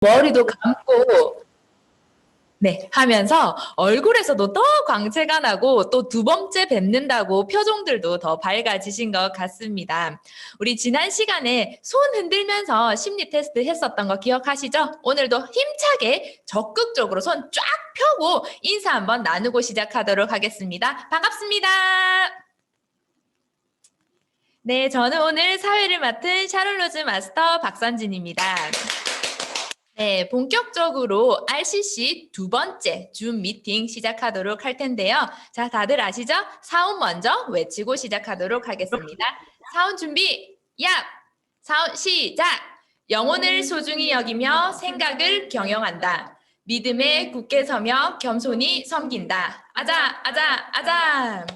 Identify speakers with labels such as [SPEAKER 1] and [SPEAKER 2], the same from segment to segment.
[SPEAKER 1] 머리도 감고 네, 하면서 얼굴에서도 더 광채가 나고 또 두 번째 뵙는다고 표정들도 더 밝아지신 것 같습니다. 우리 지난 시간에 손 흔들면서 심리 테스트 했었던 거 기억하시죠? 오늘도 힘차게 적극적으로 손 쫙 펴고 인사 한번 나누고 시작하도록 하겠습니다. 반갑습니다. 네, 저는 오늘 사회를 맡은 샤를로즈 마스터 박선진입니다. 네, 본격적으로 RCC 두 번째 줌 미팅 시작하도록 할 텐데요. 자, 다들 아시죠? 사운 먼저 외치고 시작하도록 하겠습니다. 사운 준비, 야! 사운 시작! 영혼을 소중히 여기며 생각을 경영한다. 믿음에 굳게 서며 겸손히 섬긴다. 아자, 아자, 아자!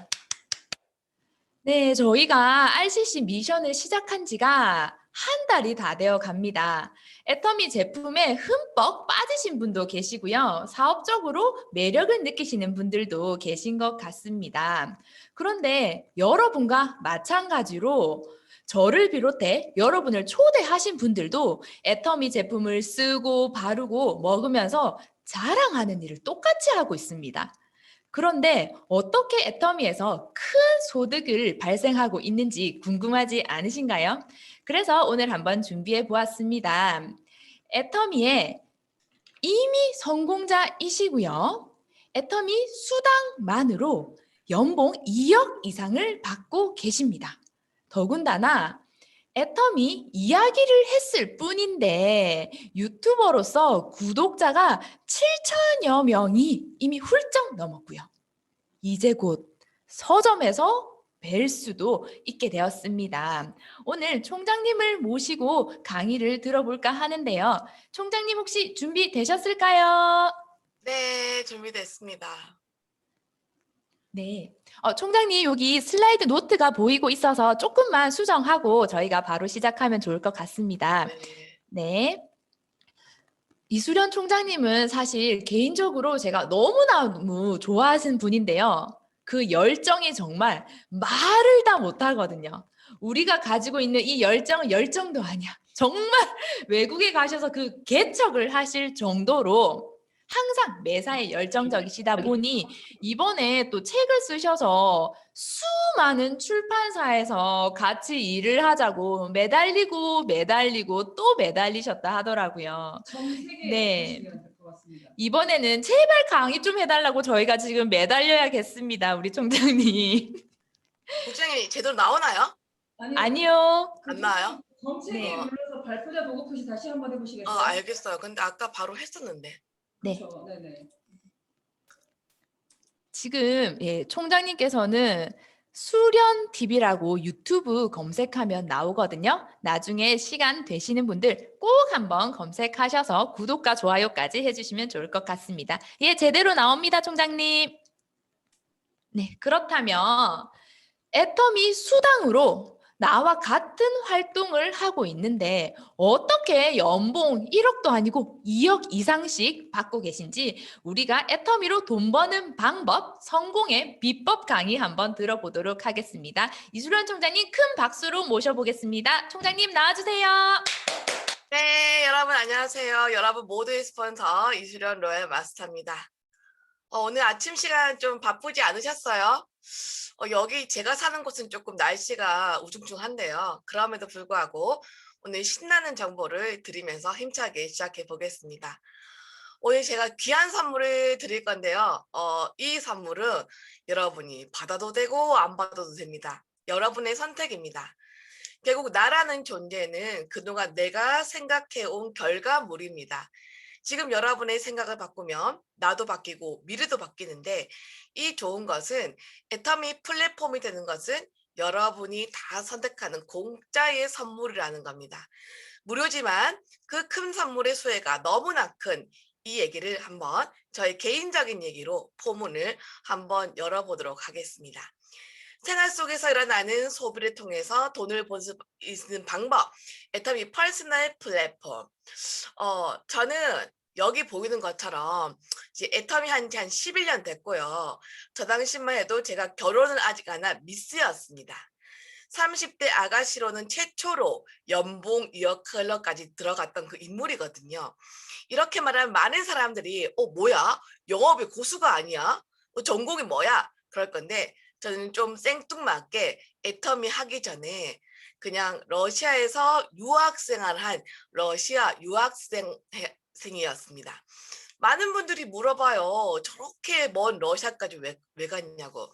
[SPEAKER 1] 네, 저희가 RCC 미션을 시작한 지가 한 달이 다 되어 갑니다. 애터미 제품에 흠뻑 빠지신 분도 계시고요. 사업적으로 매력을 느끼시는 분들도 계신 것 같습니다. 그런데 여러분과 마찬가지로 저를 비롯해 여러분을 초대하신 분들도 애터미 제품을 쓰고 바르고 먹으면서 자랑하는 일을 똑같이 하고 있습니다. 그런데 어떻게 애터미에서 큰 소득을 발생하고 있는지 궁금하지 않으신가요? 그래서 오늘 한번 준비해 보았습니다. 애터미의 이미 성공자이시고요. 애터미 수당만으로 연봉 2억 이상을 받고 계십니다. 더군다나 애터미 이야기를 했을 뿐인데 유튜버로서 구독자가 7천여 명이 이미 훌쩍 넘었고요. 이제 곧 서점에서 뵐 수도 있게 되었습니다. 오늘 총장님을 모시고 강의를 들어볼까 하는데요. 총장님 혹시 준비되셨을까요?
[SPEAKER 2] 네, 준비됐습니다.
[SPEAKER 1] 네. 총장님 여기 슬라이드 노트가 보이고 있어서 조금만 수정하고 저희가 바로 시작하면 좋을 것 같습니다.
[SPEAKER 2] 네.
[SPEAKER 1] 네. 이수련 총장님은 사실 개인적으로 제가 너무너무 좋아하는 분인데요. 그 열정이 정말 말을 다 못하거든요. 우리가 가지고 있는 이 열정은 열정도 아니야. 정말 외국에 가셔서 그 개척을 하실 정도로 항상 매사에 열정적이시다 보니 이번에 또 책을 쓰셔서 수많은 출판사에서 같이 일을 하자고 매달리고 또 매달리셨다 하더라고요.
[SPEAKER 3] 전 세계에
[SPEAKER 1] 네.
[SPEAKER 3] 보시면 될 것 같습니다.
[SPEAKER 1] 이번에는 제발 강의 좀 해달라고 저희가 지금 매달려야겠습니다. 우리 총장님.
[SPEAKER 2] 국장님 제대로 나오나요?
[SPEAKER 1] 아니요.
[SPEAKER 3] 그
[SPEAKER 2] 안 나와요?
[SPEAKER 3] 검색에
[SPEAKER 1] 네.
[SPEAKER 3] 눌러서 발표자 보고 표시 다시 한번 해보시겠어요?
[SPEAKER 2] 알겠어요. 근데 아까 바로 했었는데.
[SPEAKER 1] 네.
[SPEAKER 3] 그렇죠. 네네.
[SPEAKER 1] 지금 총장님께서는 수련 TV라고 유튜브 검색하면 나오거든요. 나중에 시간 되시는 분들 꼭 한번 검색하셔서 구독과 좋아요까지 해주시면 좋을 것 같습니다. 예, 제대로 나옵니다, 총장님. 네, 그렇다면 애터미 수당으로 나와 같은 활동을 하고 있는데 어떻게 연봉 1억도 아니고 2억 이상씩 받고 계신지 우리가 애터미로 돈 버는 방법, 성공의 비법 강의 한번 들어보도록 하겠습니다. 이수련 총장님 큰 박수로 모셔보겠습니다. 총장님 나와주세요.
[SPEAKER 2] 네, 여러분 안녕하세요. 여러분 모두의 스폰서 이수련 로얄 마스터입니다. 오늘 아침 시간 좀 바쁘지 않으셨어요? 여기 제가 사는 곳은 조금 날씨가 우중충한데요. 그럼에도 불구하고 오늘 신나는 정보를 드리면서 힘차게 시작해 보겠습니다. 오늘 제가 귀한 선물을 드릴 건데요. 이 선물은 여러분이 받아도 되고 안 받아도 됩니다. 여러분의 선택입니다. 결국 나라는 존재는 그동안 내가 생각해온 결과물입니다. 지금 여러분의 생각을 바꾸면 나도 바뀌고 미래도 바뀌는데 이 좋은 것은 애터미 플랫폼이 되는 것은 여러분이 다 선택하는 공짜의 선물이라는 겁니다. 무료지만 그 큰 선물의 수혜가 너무나 큰 이 얘기를 한번 저희 개인적인 얘기로 포문을 한번 열어보도록 하겠습니다. 생활 속에서 일어나는 소비를 통해서 돈을 벌 수 있는 방법, 애터미 퍼스널 플랫폼. 저는 여기 보이는 것처럼 이제 애터미 한지 한 11년 됐고요. 저 당시만 해도 제가 결혼을 아직 안 한 미스였습니다. 30대 아가씨로는 최초로 연봉 2억 클럽까지 들어갔던 그 인물이거든요. 이렇게 말하면 많은 사람들이 뭐야? 영업의 고수가 아니야? 전공이 뭐야? 그럴 건데 저는 좀 생뚱맞게 애터미 하기 전에 그냥 러시아에서 유학생활한 러시아 유학생이었습니다. 많은 분들이 물어봐요. 저렇게 먼 러시아까지 왜 갔냐고.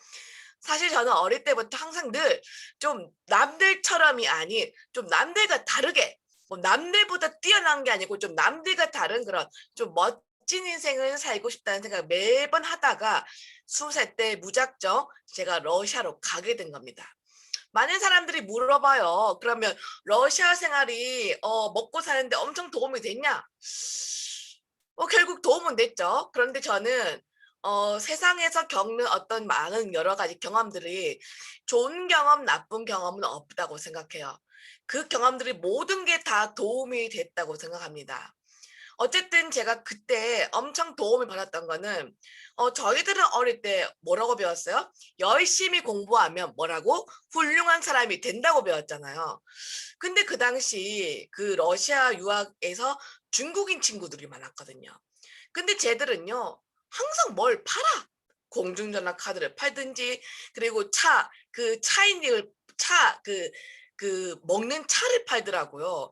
[SPEAKER 2] 사실 저는 어릴 때부터 항상 늘 좀 남들처럼이 아닌 좀 남들과 다르게 뭐 남들보다 뛰어난 게 아니고 좀 남들과 다른 그런 좀 멋진 인생을 살고 싶다는 생각을 매번 하다가 20살 때 무작정 제가 러시아로 가게 된 겁니다. 많은 사람들이 물어봐요. 그러면 러시아 생활이 먹고 사는데 엄청 도움이 됐냐? 결국 도움은 됐죠. 그런데 저는 세상에서 겪는 어떤 많은 여러 가지 경험들이 좋은 경험, 나쁜 경험은 없다고 생각해요. 그 경험들이 모든 게 다 도움이 됐다고 생각합니다. 어쨌든 제가 그때 엄청 도움을 받았던 거는 저희들은 어릴 때 뭐라고 배웠어요? 열심히 공부하면 뭐라고? 훌륭한 사람이 된다고 배웠잖아요. 근데 그 당시 그 러시아 유학에서 중국인 친구들이 많았거든요. 근데 쟤들은요, 항상 뭘 팔아. 공중전화 카드를 팔든지, 그리고 먹는 차를 팔더라고요.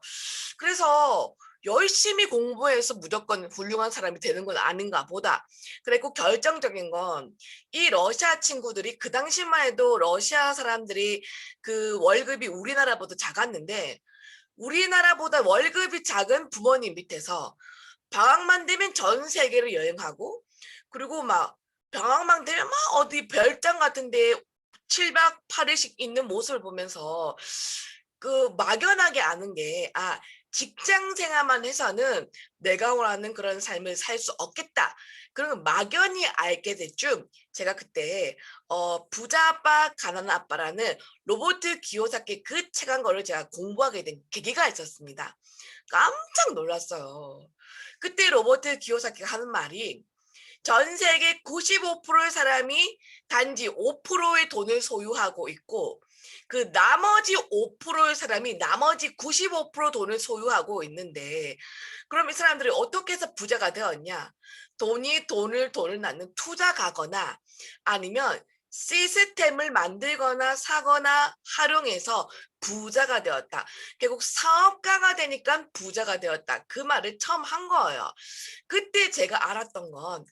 [SPEAKER 2] 그래서 열심히 공부해서 무조건 훌륭한 사람이 되는 건 아닌가 보다. 그리고 결정적인 건 이 러시아 친구들이 그 당시만 해도 러시아 사람들이 그 월급이 우리나라보다 작았는데 우리나라보다 월급이 작은 부모님 밑에서 방학만 되면 전 세계를 여행하고 그리고 막 방학만 되면 막 어디 별장 같은 데 7박 8일씩 있는 모습을 보면서 그 막연하게 아는 게 직장 생활만 해서는 내가 원하는 그런 삶을 살 수 없겠다. 그런 막연히 알게 됐죠. 제가 그때 부자 아빠 가난한 아빠라는 로버트 기요사키 그 책 한 거를 제가 공부하게 된 계기가 있었습니다. 깜짝 놀랐어요. 그때 로버트 기요사키가 하는 말이 전 세계 95%의 사람이 단지 5%의 돈을 소유하고 있고 그 나머지 5%의 사람이 나머지 95% 돈을 소유하고 있는데 그럼 이 사람들이 어떻게 해서 부자가 되었냐? 돈을 낳는 투자가거나 아니면 시스템을 만들거나 사거나 활용해서 부자가 되었다. 결국 사업가가 되니까 부자가 되었다. 그 말을 처음 한 거예요. 그때 제가 알았던 건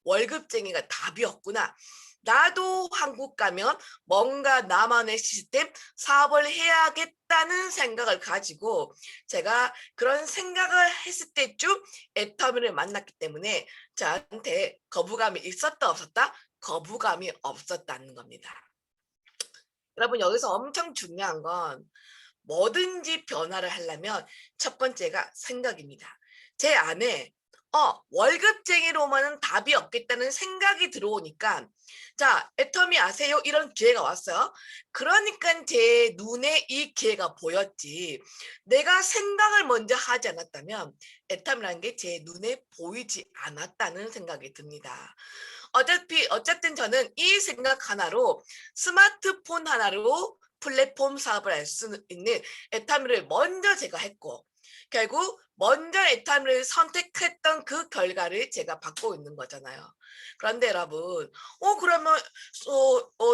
[SPEAKER 2] 월급쟁이가 답이었구나. 나도 한국 가면 뭔가 나만의 시스템 사업을 해야겠다는 생각을 가지고 제가 그런 생각을 했을 때쯤 애터미를 만났기 때문에 저한테 거부감이 있었다 없었다? 거부감이 없었다는 겁니다. 여러분 여기서 엄청 중요한 건 뭐든지 변화를 하려면 첫 번째가 생각입니다. 제 안에 월급쟁이로만은 답이 없겠다는 생각이 들어오니까 자, 애터미 아세요? 이런 기회가 왔어요. 그러니까 제 눈에 이 기회가 보였지. 내가 생각을 먼저 하지 않았다면 애터미라는 게 제 눈에 보이지 않았다는 생각이 듭니다. 어쨌든 저는 이 생각 하나로 스마트폰 하나로 플랫폼 사업을 할 수 있는 애터미를 먼저 제가 했고 결국 먼저 애터미를 선택했던 그 결과를 제가 받고 있는 거잖아요. 그런데 여러분, 그러면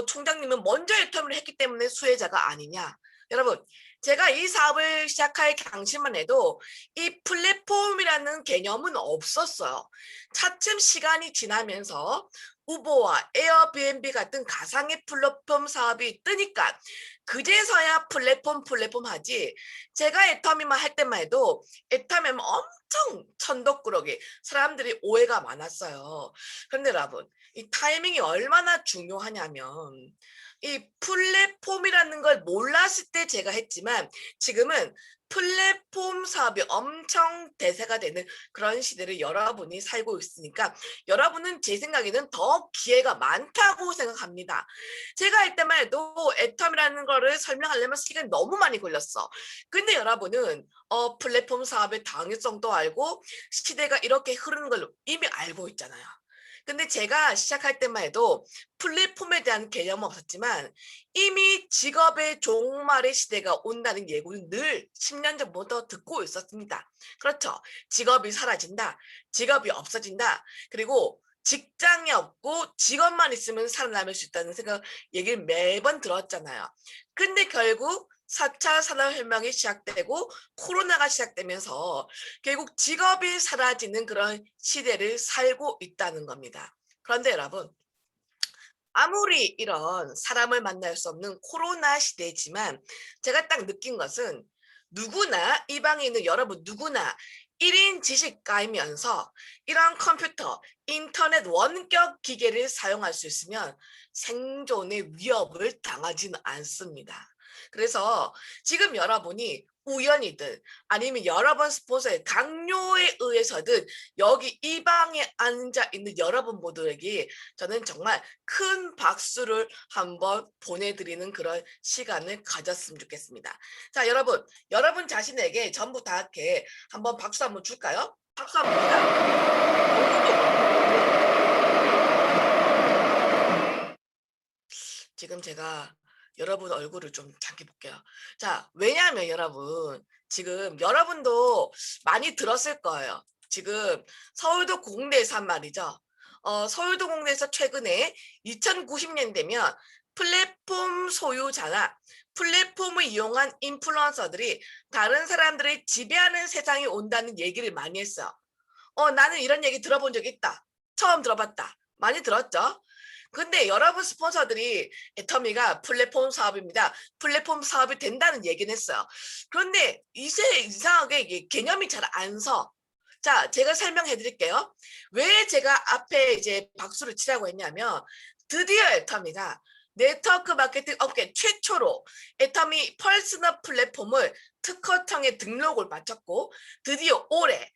[SPEAKER 2] 총장님은 먼저 애터미를 했기 때문에 수혜자가 아니냐? 여러분, 제가 이 사업을 시작할 당시만 해도 이 플랫폼이라는 개념은 없었어요. 차츰 시간이 지나면서 우버와 에어비앤비 같은 가상의 플랫폼 사업이 뜨니까 그제서야 플랫폼 하지 제가 애터미만 할 때만 해도 애터미면 엄청 천덕꾸러기 사람들이 오해가 많았어요. 그런데 여러분 이 타이밍이 얼마나 중요하냐면 이 플랫폼이라는 걸 몰랐을 때 제가 했지만 지금은 플랫폼 사업이 엄청 대세가 되는 그런 시대를 여러분이 살고 있으니까 여러분은 제 생각에는 더 기회가 많다고 생각합니다. 제가 할 때만 해도 애텀이라는 거를 설명하려면 시간이 너무 많이 걸렸어. 근데 여러분은 플랫폼 사업의 당위성도 알고 시대가 이렇게 흐르는 걸 이미 알고 있잖아요. 근데 제가 시작할 때만 해도 플랫폼에 대한 개념은 없었지만 이미 직업의 종말의 시대가 온다는 예고는 늘 10년 전부터 듣고 있었습니다. 그렇죠. 직업이 사라진다. 직업이 없어진다. 그리고 직장이 없고 직업만 있으면 살아남을 수 있다는 생각 얘기를 매번 들었잖아요. 근데 결국 4차 산업혁명이 시작되고 코로나가 시작되면서 결국 직업이 사라지는 그런 시대를 살고 있다는 겁니다. 그런데 여러분, 아무리 이런 사람을 만날 수 없는 코로나 시대지만 제가 딱 느낀 것은 누구나 이 방에 있는 여러분 누구나 1인 지식가이면서 이런 컴퓨터, 인터넷 원격 기계를 사용할 수 있으면 생존의 위협을 당하지는 않습니다. 그래서 지금 여러분이 우연이든 아니면 여러 번 스폰서의 강요에 의해서든 여기 이 방에 앉아 있는 여러분 모두에게 저는 정말 큰 박수를 한번 보내드리는 그런 시간을 가졌으면 좋겠습니다. 자, 여러분 자신에게 전부 다 이렇게 한번 박수 한번 줄까요? 박수 한번 줍니다. 지금 제가 여러분 얼굴을 좀 잠깐 볼게요. 자, 왜냐하면 여러분 지금 여러분도 많이 들었을 거예요. 지금 서울도 공대에서 한 말이죠. 서울도 공대에서 최근에 2090년 되면 플랫폼 소유자나 플랫폼을 이용한 인플루언서들이 다른 사람들을 지배하는 세상이 온다는 얘기를 많이 했어요. 나는 이런 얘기 들어본 적 있다. 처음 들어봤다. 많이 들었죠? 근데 여러분 스폰서들이 애터미가 플랫폼 사업입니다. 플랫폼 사업이 된다는 얘기는 했어요. 그런데 이제 이상하게 이게 개념이 잘 안 서. 자, 제가 설명해 드릴게요. 왜 제가 앞에 이제 박수를 치라고 했냐면 드디어 애터미가 네트워크 마케팅 업계 최초로 애터미 퍼스널 플랫폼을 특허청에 등록을 마쳤고 드디어 올해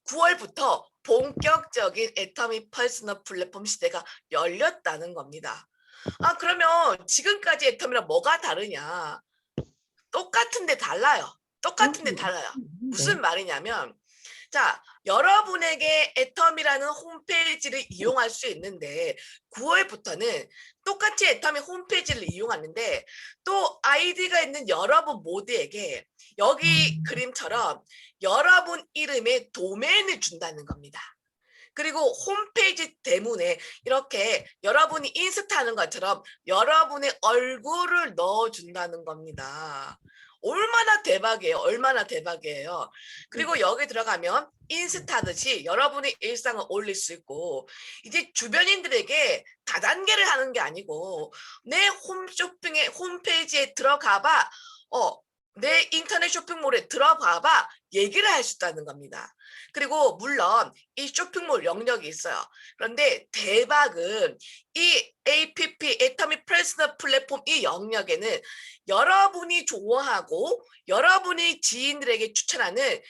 [SPEAKER 2] 9월부터 본격적인 애터미 퍼스널 플랫폼 시대가 열렸다는 겁니다. 그러면 지금까지 애터미랑 뭐가 다르냐? 똑같은데 달라요. 똑같은데 달라요. 무슨 말이냐면 자, 여러분에게 애터미라는 홈페이지를 이용할 수 있는데 9월부터는 똑같이 애터미 홈페이지를 이용하는데 또 아이디가 있는 여러분 모두에게 여기 그림처럼 여러분 이름의 도메인을 준다는 겁니다. 그리고 홈페이지 때문에 이렇게 여러분이 인스타 하는 것처럼 여러분의 얼굴을 넣어준다는 겁니다. 얼마나 대박이에요. 얼마나 대박이에요. 그리고 여기 들어가면 인스타듯이 여러분의 일상을 올릴 수 있고 이제 주변인들에게 다단계를 하는 게 아니고 내 홈쇼핑의 홈페이지에 들어가봐. 내 인터넷 쇼핑몰에 들어가봐. 얘기를 할 수 있다는 겁니다. 그리고 물론 이 쇼핑몰 영역이 있어요. 그런데 대박은 이 APP 애터미 퍼스널 플랫폼 이 영역에는 여러분이 좋아하고 여러분이 지인들에게 추천하는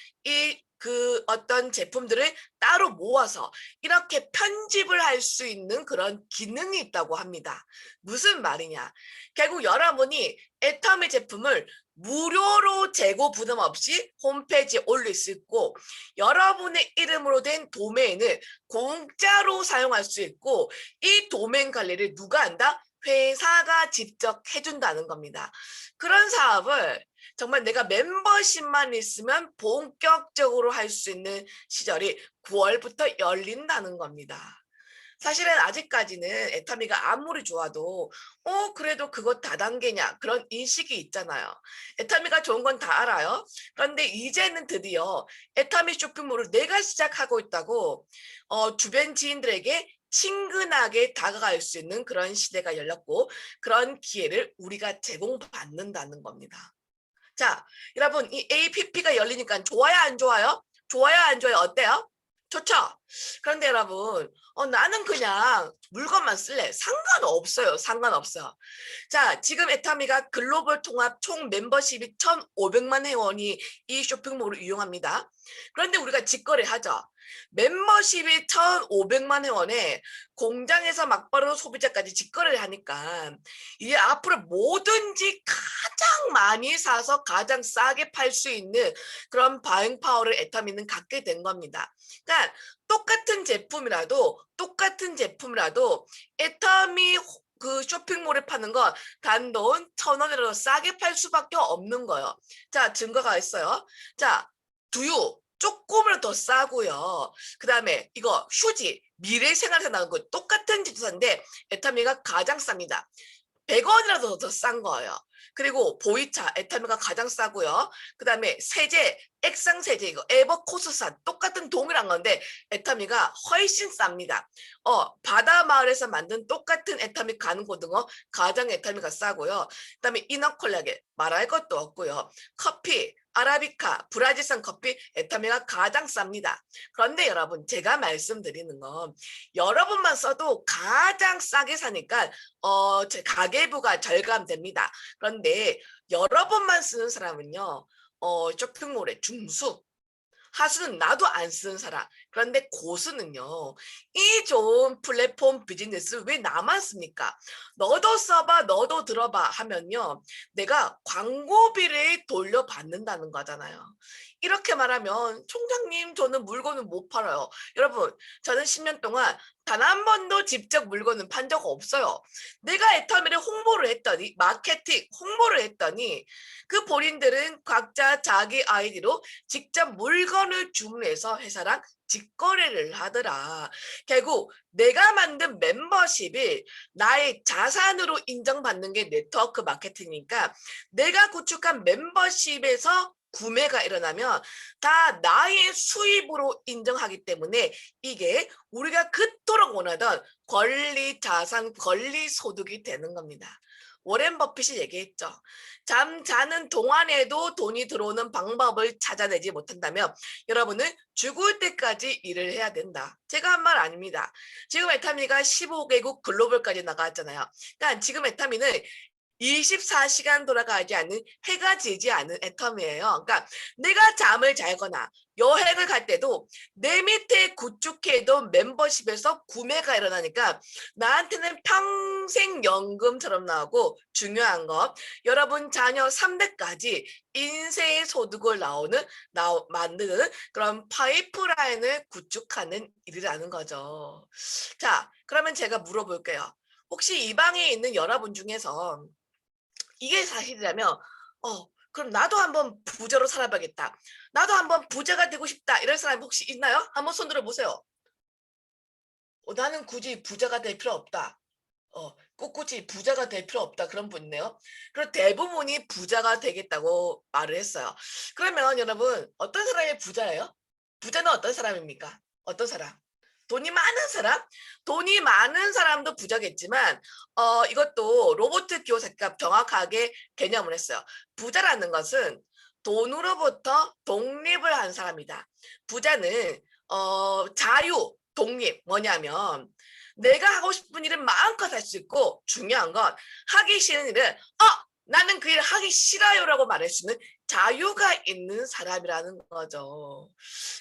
[SPEAKER 2] 그 어떤 제품들을 따로 모아서 이렇게 편집을 할 수 있는 그런 기능이 있다고 합니다. 무슨 말이냐? 결국 여러분이 애터미 제품을 무료로 재고 부담 없이 홈페이지에 올릴 수 있고 여러분의 이름으로 된 도메인을 공짜로 사용할 수 있고 이 도메인 관리를 누가 한다? 회사가 직접 해준다는 겁니다. 그런 사업을 정말 내가 멤버십만 있으면 본격적으로 할 수 있는 시절이 9월부터 열린다는 겁니다. 사실은 아직까지는 애터미가 아무리 좋아도 그래도 그거 다단계냐 그런 인식이 있잖아요. 애터미가 좋은 건 다 알아요. 그런데 이제는 드디어 애터미 쇼핑몰을 내가 시작하고 있다고 주변 지인들에게 친근하게 다가갈 수 있는 그런 시대가 열렸고 그런 기회를 우리가 제공받는다는 겁니다. 자, 여러분 이 APP가 열리니까 좋아요 안 좋아요? 좋아요 안 좋아요? 어때요? 좋죠? 그런데 여러분 나는 그냥 물건만 쓸래. 상관없어요. 상관없어요. 자, 지금 애터미가 글로벌 통합 총 멤버십이 1,500만 회원이 이 쇼핑몰을 이용합니다. 그런데 우리가 직거래 하죠. 멤버십이 1,500만 회원에 공장에서 막바로 소비자까지 직거래를 하니까 이제 앞으로 뭐든지 가장 많이 사서 가장 싸게 팔 수 있는 그런 바잉 파워를 애터미는 갖게 된 겁니다. 그러니까 똑같은 제품이라도 애터미 그 쇼핑몰에 파는 건 단돈 1,000원이라도 싸게 팔 수밖에 없는 거예요. 자, 증거가 있어요. 자, 두유 조금을 더 싸고요. 그 다음에 이거 휴지 미래생활에서 나온 거 똑같은 제품인데 애터미가 가장 쌉니다. 100원이라도 더 싼 거예요. 그리고 보이차 애터미가 가장 싸고요. 그 다음에 세제 액상 세제 이거 에버코스산 똑같은 동일한 건데 애터미가 훨씬 쌉니다. 바다 마을에서 만든 똑같은 애터미 가는 고등어 가장 애터미가 싸고요. 그 다음에 이너콜라겐 말할 것도 없고요. 커피 아라비카 브라질산 커피 애터미가 가장 쌉니다. 그런데 여러분 제가 말씀드리는 건 여러분만 써도 가장 싸게 사니까 제 가계부가 절감됩니다. 그런데 여러 번만 쓰는 사람은요, 쇼핑몰의 중수, 하수는 나도 안 쓰는 사람. 그런데 고수는요, 이 좋은 플랫폼 비즈니스 왜 나만 씁니까? 너도 써봐, 너도 들어봐 하면요, 내가 광고비를 돌려받는다는 거잖아요. 이렇게 말하면 총장님 저는 물건을 못 팔아요. 여러분 저는 10년 동안 단 한 번도 직접 물건을 판 적 없어요. 내가 애터미를 홍보를 했더니 마케팅 홍보를 했더니 그 본인들은 각자 자기 아이디로 직접 물건을 주문해서 회사랑 직거래를 하더라. 결국 내가 만든 멤버십이 나의 자산으로 인정받는 게 네트워크 마케팅이니까 내가 구축한 멤버십에서 구매가 일어나면 다 나의 수입으로 인정하기 때문에 이게 우리가 그토록 원하던 권리 자산, 권리 소득이 되는 겁니다. 워렌 버핏이 얘기했죠. 잠자는 동안에도 돈이 들어오는 방법을 찾아내지 못한다면 여러분은 죽을 때까지 일을 해야 된다. 제가 한 말 아닙니다. 지금 애터미가 15개국 글로벌까지 나갔잖아요. 그러니까 지금 애터미는 24시간 돌아가지 않는 해가 지지 않은 애텀이에요. 그러니까 내가 잠을 자거나 여행을 갈 때도 내 밑에 구축해둔 멤버십에서 구매가 일어나니까 나한테는 평생 연금처럼 나오고 중요한 건 여러분 자녀 3대까지 인생의 소득을 만드는 그런 파이프라인을 구축하는 일이라는 거죠. 자, 그러면 제가 물어볼게요. 혹시 이 방에 있는 여러분 중에서 이게 사실이라면 그럼 나도 한번 부자로 살아봐야겠다. 나도 한번 부자가 되고 싶다. 이런 사람 혹시 있나요? 한번 손 들어보세요. 나는 굳이 부자가 될 필요 없다. 꿋꿋이 부자가 될 필요 없다. 그런 분 있네요. 그리고 대부분이 부자가 되겠다고 말을 했어요. 그러면 여러분 어떤 사람이 부자예요? 부자는 어떤 사람입니까? 어떤 사람? 돈이 많은 사람? 돈이 많은 사람도 부자겠지만 이것도 로버트 기요사키가 정확하게 개념을 했어요. 부자라는 것은 돈으로부터 독립을 한 사람이다. 부자는 자유, 독립 뭐냐면 내가 하고 싶은 일은 마음껏 할 수 있고 중요한 건 하기 싫은 일은 나는 그 일을 하기 싫어요라고 말할 수 있는 자유가 있는 사람이라는 거죠.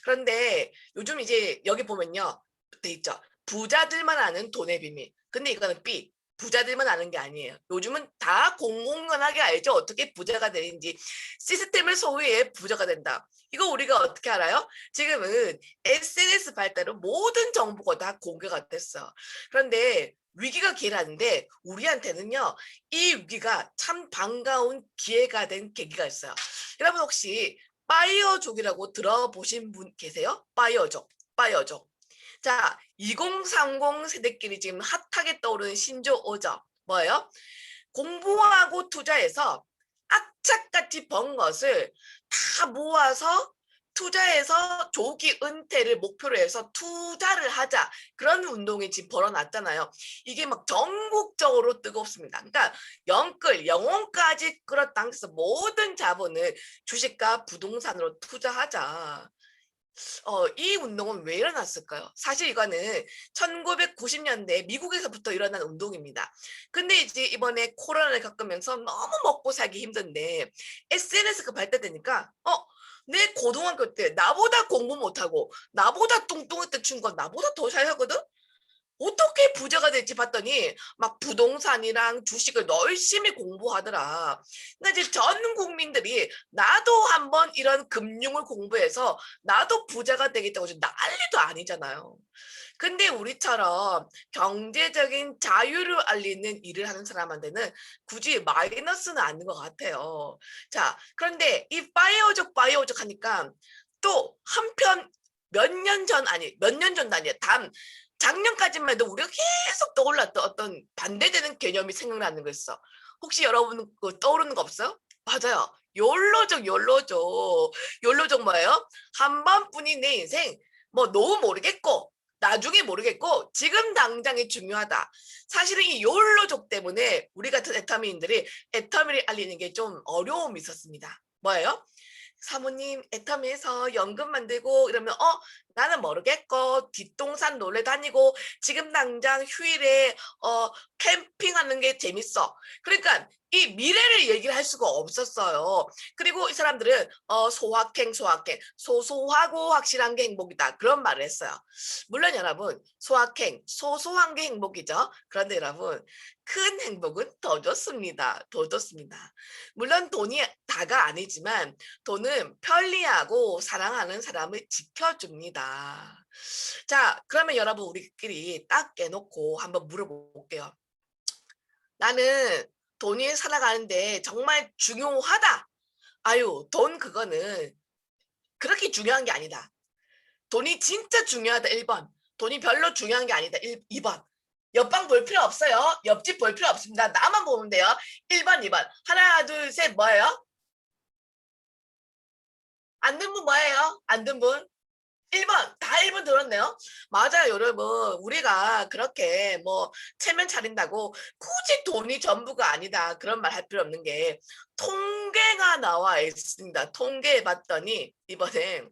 [SPEAKER 2] 그런데 요즘 이제 여기 보면요. 돼 있죠. 부자들만 아는 돈의 비밀. 근데 이거는 B. 부자들만 아는 게 아니에요. 요즘은 다 공공연하게 알죠. 어떻게 부자가 되는지. 시스템을 소유해 부자가 된다. 이거 우리가 어떻게 알아요? 지금은 SNS 발달로 모든 정보가 다 공개가 됐어. 그런데 위기가 기회라는데 우리한테는요. 이 위기가 참 반가운 기회가 된 계기가 있어요. 여러분 혹시 파이어족이라고 들어보신 분 계세요? 파이어족. 자, 2030 세대끼리 지금 핫하게 떠오르는 신조 어적 뭐예요? 공부하고 투자해서 악착같이 번 것을 다 모아서 투자해서 조기 은퇴를 목표로 해서 투자를 하자. 그런 운동이 지금 벌어놨잖아요. 이게 막 전국적으로 뜨겁습니다. 그러니까 영혼까지 끌어당겨서 모든 자본을 주식과 부동산으로 투자하자. 이 운동은 왜 일어났을까요? 사실 이거는 1990년대 미국에서부터 일어난 운동입니다. 근데 이제 이번에 코로나를 겪으면서 너무 먹고 살기 힘든데 SNS가 발달되니까 내 고등학교 때 나보다 공부 못하고 나보다 뚱뚱했던 친구가 나보다 더 잘하거든? 어떻게 부자가 될지 봤더니 막 부동산이랑 주식을 열심히 공부하더라. 그러니까 이제 전 국민들이 나도 한번 이런 금융을 공부해서 나도 부자가 되겠다고 지금 난리도 아니잖아요. 근데 우리처럼 경제적인 자유를 알리는 일을 하는 사람한테는 굳이 마이너스는 아닌 것 같아요. 자, 그런데 이 파이어족 하니까 또 한편 몇 년 전 아니 몇 년 전도 아니야. 작년까지만 해도 우리가 계속 떠올랐던 어떤 반대되는 개념이 생각나는 거 있어. 혹시 여러분 그 떠오르는 거 없어요? 맞아요. 욜로족 뭐예요? 한 번뿐인 내 인생 뭐 노후 모르겠고 나중에 모르겠고 지금 당장이 중요하다. 사실은 이 욜로족 때문에 우리 같은 애터미인들이 애터미를 알리는 게 좀 어려움이 있었습니다. 뭐예요? 사모님 애터미에서 연금 만들고 이러면 나는 모르겠고 뒷동산 놀러 다니고 지금 당장 휴일에 캠핑하는 게 재밌어. 그러니까 이 미래를 얘기를 할 수가 없었어요. 그리고 이 사람들은 소확행 소소하고 확실한 게 행복이다 그런 말을 했어요. 물론 여러분 소확행 소소한 게 행복이죠. 그런데 여러분 큰 행복은 더 좋습니다. 더 좋습니다. 물론 돈이 다가 아니지만 돈은 편리하고 사랑하는 사람을 지켜줍니다. 자, 그러면 여러분 우리끼리 딱 깨놓고 한번 물어볼게요. 나는 돈이 살아가는데 정말 중요하다. 아유, 돈 그거는 그렇게 중요한 게 아니다. 돈이 진짜 중요하다. 1번. 돈이 별로 중요한 게 아니다. 2번. 옆방 볼 필요 없어요. 옆집 볼 필요 없습니다. 나만 보면 돼요. 1번, 2번. 하나, 둘, 셋 뭐예요? 안 든 분 뭐예요? 안 든 분? 1번. 다 1번 들었네요. 맞아요, 여러분. 우리가 그렇게 뭐 체면 차린다고 굳이 돈이 전부가 아니다. 그런 말 할 필요 없는 게 통계가 나와 있습니다. 통계해 봤더니 이번에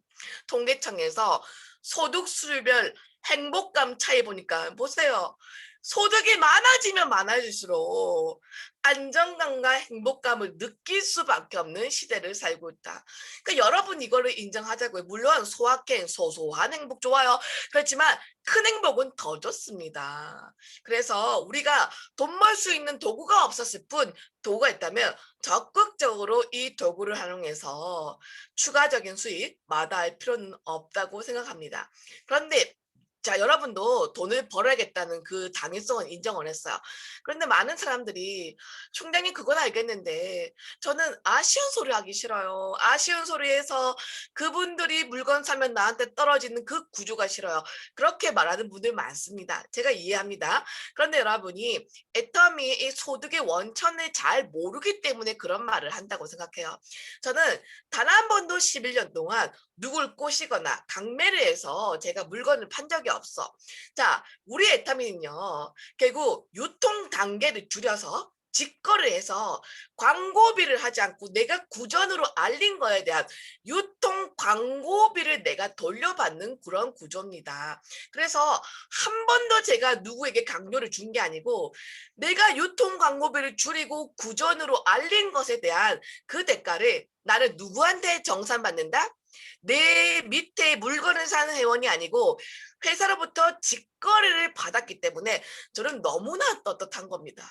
[SPEAKER 2] 통계청에서 소득 수준별 행복감 차이 보니까 보세요. 소득이 많아지면 많아질수록 안정감과 행복감을 느낄 수밖에 없는 시대를 살고 있다. 그러니까 여러분 이거를 인정하자고요. 물론 소확행, 소소한 행복 좋아요. 그렇지만 큰 행복은 더 좋습니다. 그래서 우리가 돈 벌 수 있는 도구가 없었을 뿐 도구가 있다면 적극적으로 이 도구를 활용해서 추가적인 수익 마다할 필요는 없다고 생각합니다. 그런데 자, 여러분도 돈을 벌어야겠다는 그 당위성은 인정을 했어요. 그런데 많은 사람들이 총장님 그건 알겠는데 저는 아쉬운 소리 하기 싫어요. 아쉬운 소리에서 그분들이 물건 사면 나한테 떨어지는 그 구조가 싫어요. 그렇게 말하는 분들 많습니다. 제가 이해합니다. 그런데 여러분이 애터미의 이 소득의 원천을 잘 모르기 때문에 그런 말을 한다고 생각해요. 저는 단 한 번도 11년 동안 누굴 꼬시거나 강매를 해서 제가 물건을 판 적이 없어. 자, 우리 애터미는요. 결국 유통 단계를 줄여서 직거래를 해서 광고비를 하지 않고 내가 구전으로 알린 거에 대한 유통 광고비를 내가 돌려받는 그런 구조입니다. 그래서 한 번도 제가 누구에게 강요를 준 게 아니고 내가 유통 광고비를 줄이고 구전으로 알린 것에 대한 그 대가를 나는 누구한테 정산받는다? 내 밑에 물건을 사는 회원이 아니고 회사로부터 직거래를 받았기 때문에 저는 너무나 떳떳한 겁니다.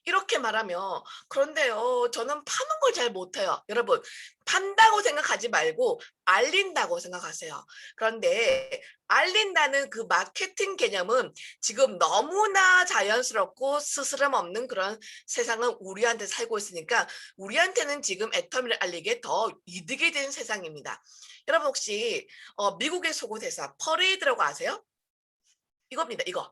[SPEAKER 2] 이렇게 말하면 그런데요 저는 파는 걸 잘 못해요. 여러분 판다고 생각하지 말고 알린다고 생각하세요. 그런데 알린다는 그 마케팅 개념은 지금 너무나 자연스럽고 스스럼 없는 그런 세상은 우리한테 살고 있으니까 우리한테는 지금 애터미를 알리기에 더 이득이 된 세상입니다. 여러분 혹시 미국의 속옷 회사 퍼레이드라고 아세요? 이겁니다. 이거.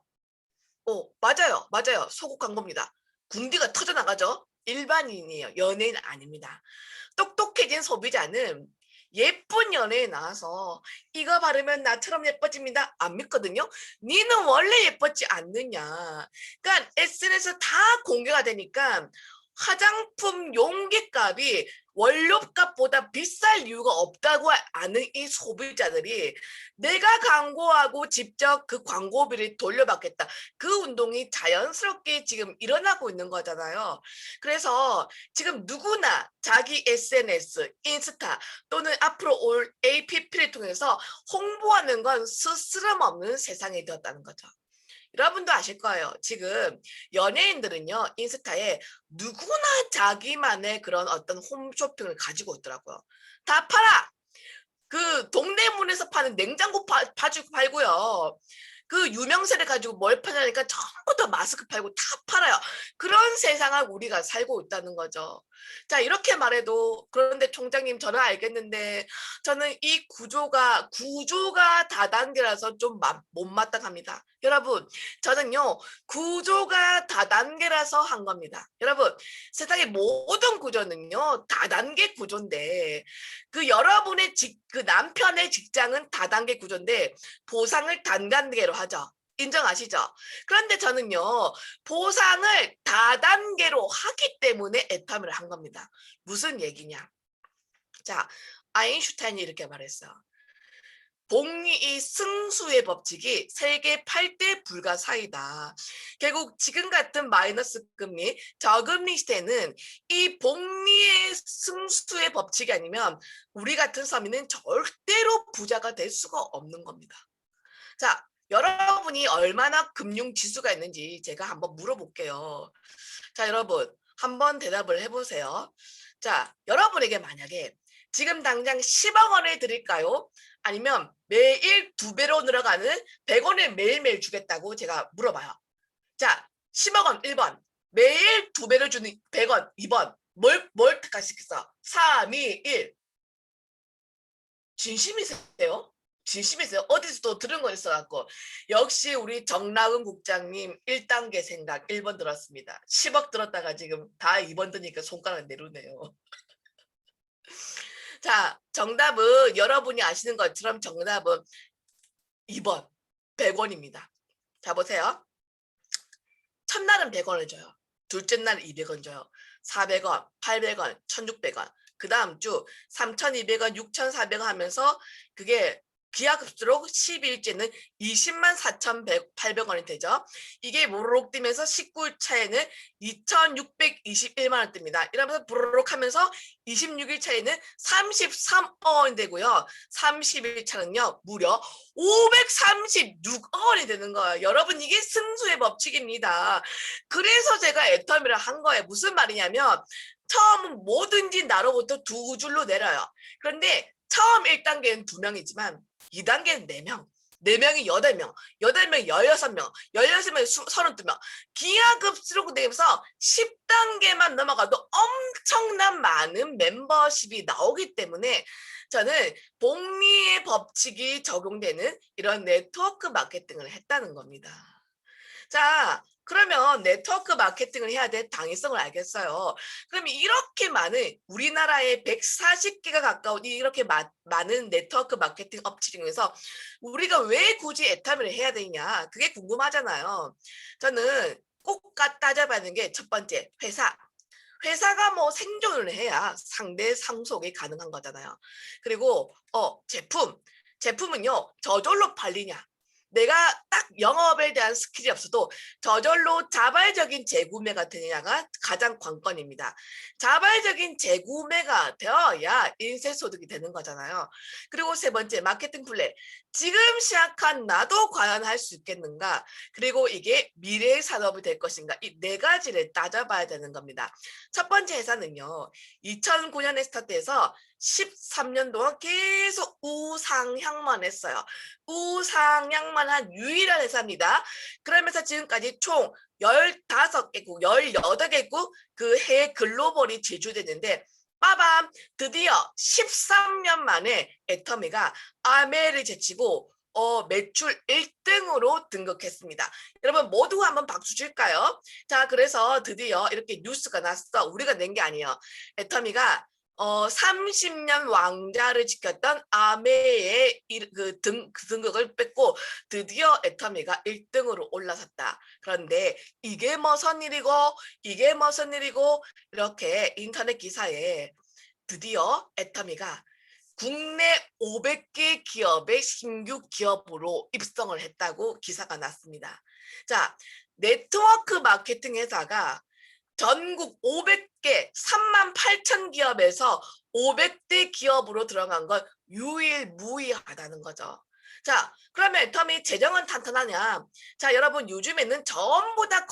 [SPEAKER 2] 맞아요. 속옷 광고입니다. 궁디가 터져나가죠? 일반인이에요. 연예인 아닙니다. 똑똑해진 소비자는 예쁜 연예인 나와서 이거 바르면 나처럼 예뻐집니다. 안 믿거든요. 니는 원래 예뻤지 않느냐. 그러니까 SNS 다 공개가 되니까 화장품 용기값이 원료값보다 비쌀 이유가 없다고 아는 이 소비자들이 내가 광고하고 직접 그 광고비를 돌려받겠다. 그 운동이 자연스럽게 지금 일어나고 있는 거잖아요. 그래서 지금 누구나 자기 SNS, 인스타 또는 앞으로 올 APP를 통해서 홍보하는 건 스스럼 없는 세상이 되었다는 거죠. 여러분도 아실 거예요. 지금 연예인들은요, 인스타에 누구나 자기만의 그런 어떤 홈쇼핑을 가지고 있더라고요. 다 팔아! 그 동대문에서 파는 냉장고 팔고요. 그 유명세를 가지고 뭘 파냐니까 전부 다 마스크 팔고 다 팔아요. 그런 세상을 우리가 살고 있다는 거죠. 자, 이렇게 말해도 그런데 총장님 저는 알겠는데 저는 이 구조가 다단계라서 좀 못마땅합니다. 여러분, 저는요 구조가 다단계라서 한 겁니다. 여러분, 세상의 모든 구조는요 다단계 구조인데 그 여러분의 그 남편의 직장은 다단계 구조인데 보상을 단단계로 하죠. 인정하시죠? 그런데 저는요 보상을 다단계로 하기 때문에 애터미를 한 겁니다. 무슨 얘기냐? 자, 아인슈타인이 이렇게 말했어. 복리의 승수의 법칙이 세계 8대 불가사의다. 결국 지금 같은 마이너스 금리, 저금리 시대는 이 복리의 승수의 법칙이 아니면 우리 같은 서민은 절대로 부자가 될 수가 없는 겁니다. 자, 여러분이 얼마나 금융 지수가 있는지 제가 한번 물어볼게요. 자, 여러분 한번 대답을 해보세요. 자, 여러분에게 만약에 지금 당장 10억 원을 드릴까요? 아니면 매일 2배로 늘어가는 100원을 매일매일 주겠다고 제가 물어봐요. 자, 10억 원 1번, 매일 2배를 주는 100원 2번, 뭘 택하시겠어? 3, 2, 1. 진심이세요? 진심이세요? 어디서 또 들은 거 있어갖고. 역시 우리 정락은 국장님 1단계 생각 1번 들었습니다. 10억 들었다가 지금 다 2번 드니까 손가락 내려오네요. 자, 정답은 여러분이 아시는 것처럼 정답은 2번 100원입니다. 자, 보세요. 첫날은 100원을 줘요. 둘째 날 200원 줘요. 400원, 800원, 1600원. 그 다음 주 3200원, 6400원 하면서 그게 기하급수로 12일째는 204,800원이 되죠. 이게 무르륵 뛰면서 19일 차에는 2,621만 원 뜹니다. 이러면서 부르륵 하면서 26일 차에는 33억 원이 되고요. 30일 차는요 무려 536억 원이 되는 거예요. 여러분, 이게 승수의 법칙입니다. 그래서 제가 애터미를 한 거예요. 무슨 말이냐면 처음은 뭐든지 나로부터 2줄로 내려요. 그런데 처음 1단계는 2명이지만 2단계는 4명, 4명이 8명, 8명이 16명, 16명이 32명. 기하급수로 되면서 10단계만 넘어가도 엄청난 많은 멤버십이 나오기 때문에 저는 복리의 법칙이 적용되는 이런 네트워크 마케팅을 했다는 겁니다. 자, 그러면 네트워크 마케팅을 해야 될 당위성을 알겠어요. 그럼 이렇게 많은 우리나라에 140개가 가까운 이렇게 많은 네트워크 마케팅 업체 중에서 우리가 왜 굳이 애터미를 해야 되냐, 그게 궁금하잖아요. 저는 꼭 따져봐야 되는 게 첫 번째, 회사가 뭐 생존을 해야 상대 상속이 가능한 거잖아요. 그리고 제품은요 저절로 팔리냐, 내가 딱 영업에 대한 스킬이 없어도 저절로 자발적인 재구매가 되느냐가 가장 관건입니다. 자발적인 재구매가 되어야 인쇄소득이 되는 거잖아요. 그리고 세 번째, 마케팅 플랜. 지금 시작한 나도 과연 할 수 있겠는가? 그리고 이게 미래의 산업이 될 것인가? 이 네 가지를 따져봐야 되는 겁니다. 첫 번째 회사는요, 2009년에 스타트해서 13년 동안 계속 우상향만 했어요. 우상향만 한 유일한 회사입니다. 그러면서 지금까지 총 15개국, 18개국 그 해외 글로벌이 제조됐는데 빠밤, 드디어 13년 만에 애터미가 아메를 제치고 매출 1등으로 등극했습니다. 여러분 모두 한번 박수 줄까요? 자, 그래서 드디어 이렇게 뉴스가 났어. 우리가 낸 게 아니에요. 애터미가 30년 왕자를 지켰던 아메의 그 등극을 뺏고 드디어 애터미가 1등으로 올라섰다. 그런데 이게 무슨 일이고 이렇게 인터넷 기사에 드디어 애터미가 국내 500개 기업의 신규 기업으로 입성을 했다고 기사가 났습니다. 자, 네트워크 마케팅 회사가 전국 500개 38,000 기업에서 500대 기업으로 들어간 건 유일무이하다는 거죠. 자, 그러면 애터미 재정은 탄탄하냐? 자, 여러분 요즘에는 전부 다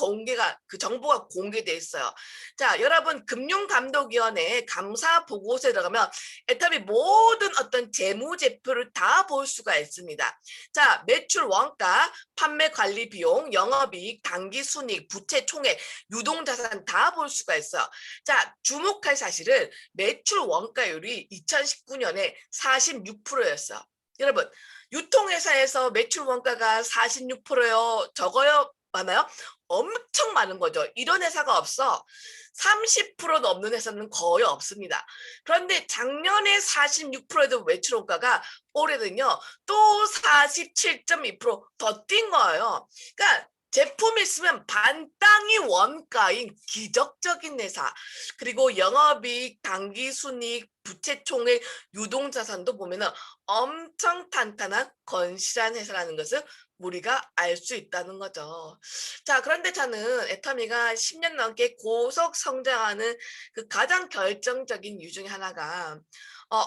[SPEAKER 2] 그 정보가 공개돼 있어요. 자, 여러분 금융감독위원회 감사 보고서에 들어가면 애터미 모든 어떤 재무제표를 다 볼 수가 있습니다. 자, 매출 원가, 판매 관리 비용, 영업이익, 당기순이익, 부채 총액, 유동자산 다 볼 수가 있어요. 자, 주목할 사실은 매출 원가율이 2019년에 46%였어요. 여러분, 유통회사에서 매출 원가가 46%요? 적어요? 많아요? 엄청 많은 거죠. 이런 회사가 없어. 30% 넘는 회사는 거의 없습니다. 그런데 작년에 46%의 매출 원가가 올해는요, 또 47.2%더 뛴 거예요. 그러니까 제품이 있으면 반땅이 원가인 기적적인 회사. 그리고 영업이익, 당기순이익, 부채총액, 유동자산도 보면은 엄청 탄탄한 건실한 회사라는 것을 우리가 알 수 있다는 거죠. 자, 그런데 저는 애터미가 10년 넘게 고속 성장하는 그 가장 결정적인 이유 중에 하나가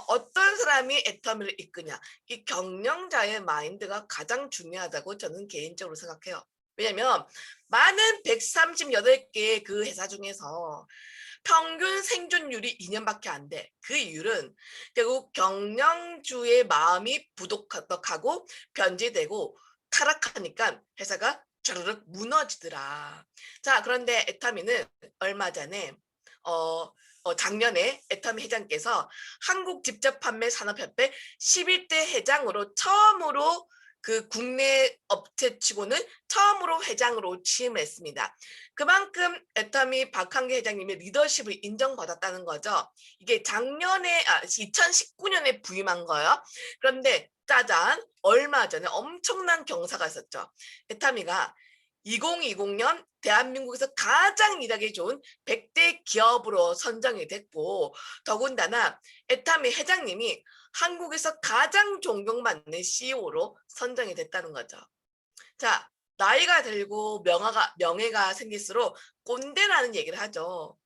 [SPEAKER 2] 어떤 사람이 애터미를 이끄냐. 이 경영자의 마인드가 가장 중요하다고 저는 개인적으로 생각해요. 왜냐면 많은 138개의 그 회사 중에서 평균 생존율이 2년밖에 안 돼. 그 이유는 결국 경영주의 마음이 부도덕하고 변질되고 타락하니까 회사가 주르륵 무너지더라. 자, 그런데 애터미는 얼마 전에 작년에 애터미 회장께서 한국직접판매산업협회 11대 회장으로 처음으로 그 국내 업체치고는 처음으로 회장으로 취임했습니다. 그만큼 애터미 박한계 회장님의 리더십을 인정받았다는 거죠. 이게 작년에 2019년에 부임한 거예요. 그런데 짜잔, 얼마 전에 엄청난 경사가 있었죠. 애터미가 2020년 대한민국에서 가장 일하기 좋은 100대 기업으로 선정이 됐고, 더군다나 애터미 회장님이 한국에서 가장 존경받는 CEO로 선정이 됐다는 거죠. 자, 나이가 들고 명예가 생길수록 꼰대라는 얘기를 하죠.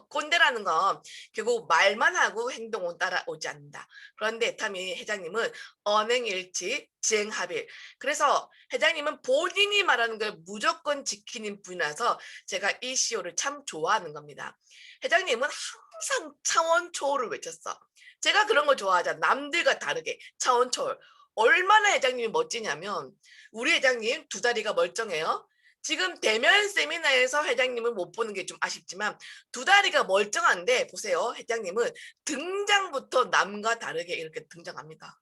[SPEAKER 2] 꼰대라는 건 결국 말만 하고 행동은 따라오지 않는다. 그런데 애터미 회장님은 언행일치, 지행합일. 그래서 회장님은 본인이 말하는 걸 무조건 지키는 분이라서 제가 이 CEO를 참 좋아하는 겁니다. 회장님은 항상 차원 초월을 외쳤어. 제가 그런 거 좋아하잖아. 남들과 다르게 차원 초월. 얼마나 회장님이 멋지냐면 우리 회장님 두 다리가 멀쩡해요. 지금 대면 세미나에서 회장님을 못 보는 게 좀 아쉽지만 두 다리가 멀쩡한데 보세요. 회장님은 등장부터 남과 다르게 이렇게 등장합니다.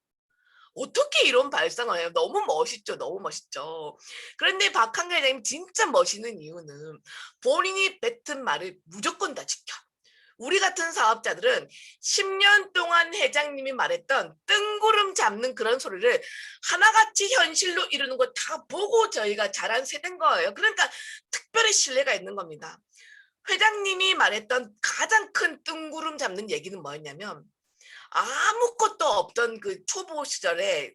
[SPEAKER 2] 어떻게 이런 발상을 해요? 너무 멋있죠. 너무 멋있죠. 그런데 박한계 회장님 진짜 멋있는 이유는 본인이 뱉은 말을 무조건 다 지켜. 우리 같은 사업자들은 10년 동안 회장님이 말했던 뜬구름 잡는 그런 소리를 하나같이 현실로 이루는 거 다 보고 저희가 자란 세대인 거예요. 그러니까 특별히 신뢰가 있는 겁니다. 회장님이 말했던 가장 큰 뜬구름 잡는 얘기는 뭐였냐면 아무것도 없던 그 초보 시절에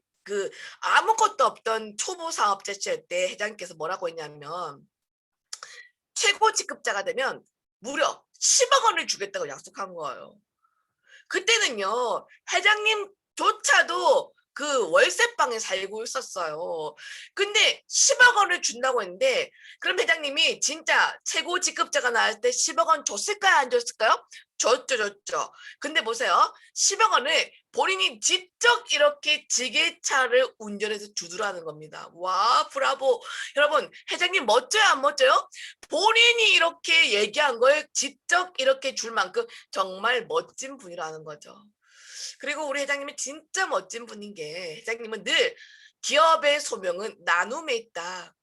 [SPEAKER 2] 아무것도 없던 초보 사업자 시절 때 회장님께서 뭐라고 했냐면 최고 직급자가 되면 무려 10억 원을 주겠다고 약속한 거예요. 그때는요, 회장님조차도 그 월세방에 살고 있었어요. 근데 10억 원을 준다고 했는데 그럼 회장님이 진짜 최고 직급자가 나올 때 10억 원 줬을까요? 안 줬을까요? 줬죠. 근데 보세요. 10억 원을 본인이 직접 이렇게 지게차를 운전해서 주더라는 겁니다. 와, 브라보. 여러분, 회장님 멋져요? 안 멋져요? 본인이 이렇게 얘기한 걸 직접 이렇게 줄 만큼 정말 멋진 분이라는 거죠. 그리고 우리 회장님이 진짜 멋진 분인 게 회장님은 늘 기업의 소명은 나눔에 있다.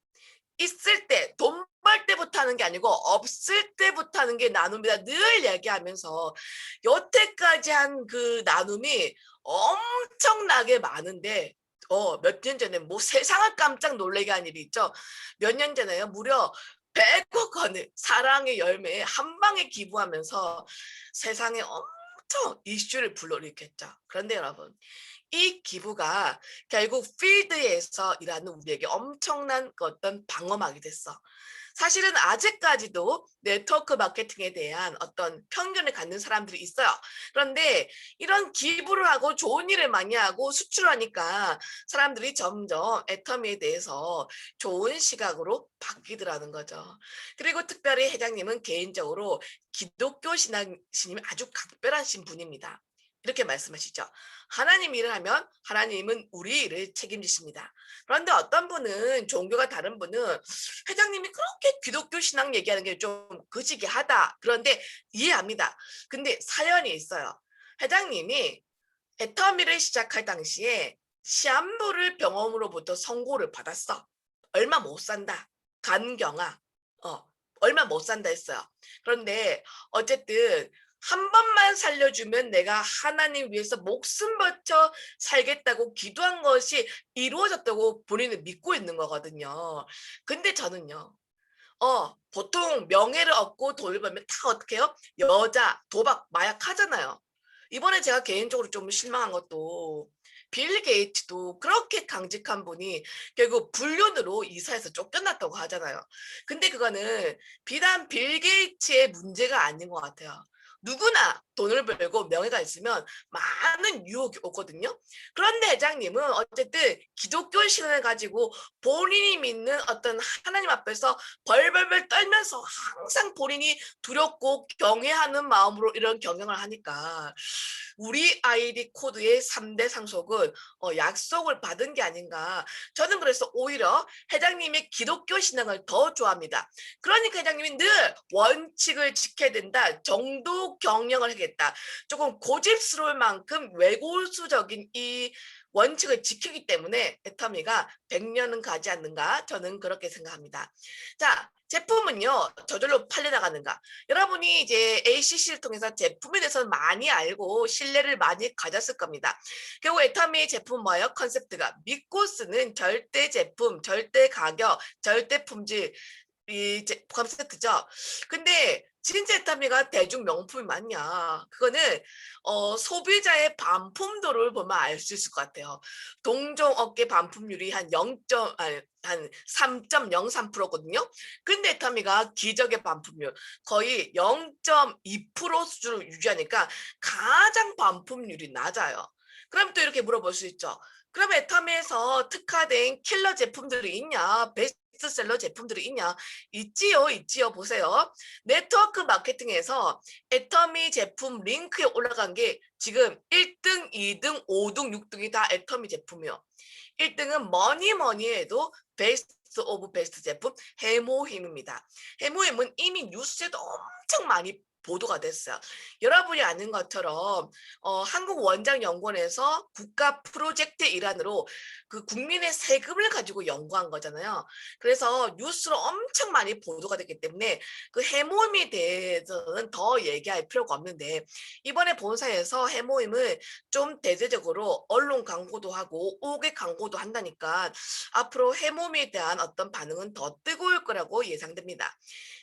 [SPEAKER 2] 있을 때, 돈 벌 때부터 하는 게 아니고 없을 때부터 하는 게 나눔이다. 늘 얘기하면서 여태까지 한 그 나눔이 엄청나게 많은데 몇 년 전에 뭐 세상을 깜짝 놀라게 한 일이 있죠. 몇 년 전에요. 무려 100억 원을 사랑의 열매에 한 방에 기부하면서 세상에 엄청 이슈를 불러일으켰죠. 그런데 여러분, 이 기부가 결국 필드에서 일하는 우리에게 엄청난 어떤 방어막이 됐어. 사실은 아직까지도 네트워크 마케팅에 대한 어떤 편견을 갖는 사람들이 있어요. 그런데 이런 기부를 하고 좋은 일을 많이 하고 수출하니까 사람들이 점점 애터미에 대해서 좋은 시각으로 바뀌더라는 거죠. 그리고 특별히 회장님은 개인적으로 기독교 신앙심이 아주 각별하신 분입니다. 이렇게 말씀하시죠. 하나님 일을 하면 하나님은 우리 일을 책임지십니다. 그런데 어떤 분은 종교가 다른 분은 회장님이 그렇게 기독교 신앙 얘기하는 게 좀 그지게 하다. 그런데 이해합니다. 근데 사연이 있어요. 회장님이 애터미를 시작할 당시에 시한부를 병원으로부터 선고를 받았어. 얼마 못 산다. 간경아. 얼마 못 산다 했어요. 그런데 어쨌든 한 번만 살려주면 내가 하나님 위해서 목숨 바쳐 살겠다고 기도한 것이 이루어졌다고 본인은 믿고 있는 거거든요. 근데 저는요. 보통 명예를 얻고 돈을 벌면 다 어떻게 해요? 여자, 도박, 마약 하잖아요. 이번에 제가 개인적으로 좀 실망한 것도 빌 게이츠도 그렇게 강직한 분이 결국 불륜으로 이사해서 쫓겨났다고 하잖아요. 근데 그거는 비단 빌 게이츠의 문제가 아닌 것 같아요. 누구나 돈을 벌고 명예가 있으면 많은 유혹이 오거든요. 그런데 회장님은 어쨌든 기독교 신앙을 가지고 본인이 믿는 어떤 하나님 앞에서 벌벌벌 떨면서 항상 본인이 두렵고 경외하는 마음으로 이런 경영을 하니까 우리 아이디 코드의 3대 상속은 약속을 받은 게 아닌가. 저는 그래서 오히려 회장님의 기독교 신앙을 더 좋아합니다. 그러니까 회장님이 늘 원칙을 지켜야 된다. 정도 경영을 하겠다. 조금 고집스러울 만큼 외골수적인 이 원칙을 지키기 때문에 애터미가 100년은 가지 않는가. 저는 그렇게 생각합니다. 자, 제품은요 저절로 팔려나가는가. 여러분이 이제 ACC를 통해서 제품에 대해서 많이 알고 신뢰를 많이 가졌을 겁니다. 결국 애터미의 제품은 뭐예요? 컨셉트가 믿고 쓰는 절대 제품, 절대 가격, 절대 품질 이 컨셉트죠. 근데 진짜 애터미가 대중 명품이 맞냐? 그거는 소비자의 반품도를 보면 알 수 있을 것 같아요. 동종 업계 반품률이 한 3.03%거든요. 근데 애터미가 기적의 반품률 거의 0.2% 수준을 유지하니까 가장 반품률이 낮아요. 그럼 또 이렇게 물어볼 수 있죠. 그럼 애터미에서 특화된 킬러 제품들이 있냐? 베스트셀러 제품들이 있냐? 있지요. 보세요. 네트워크 마케팅에서 애터미 제품 링크에 올라간 게 지금 1등, 2등, 5등, 6등이 다 애터미 제품이요. 1등은 뭐니 해도 베스트 오브 베스트 제품 해모힘입니다. 해모힘은 이미 뉴스에도 엄청 많이 보도가 됐어요. 여러분이 아는 것처럼 한국원장연구원에서 국가 프로젝트 일환으로 그 국민의 세금을 가지고 연구한 거잖아요. 그래서 뉴스로 엄청 많이 보도가 됐기 때문에 그 해모임에 대해서는 더 얘기할 필요가 없는데 이번에 본사에서 해모임을 좀 대대적으로 언론 광고도 하고 5개 광고도 한다니까 앞으로 해모임에 대한 어떤 반응은 더 뜨거울 거라고 예상됩니다.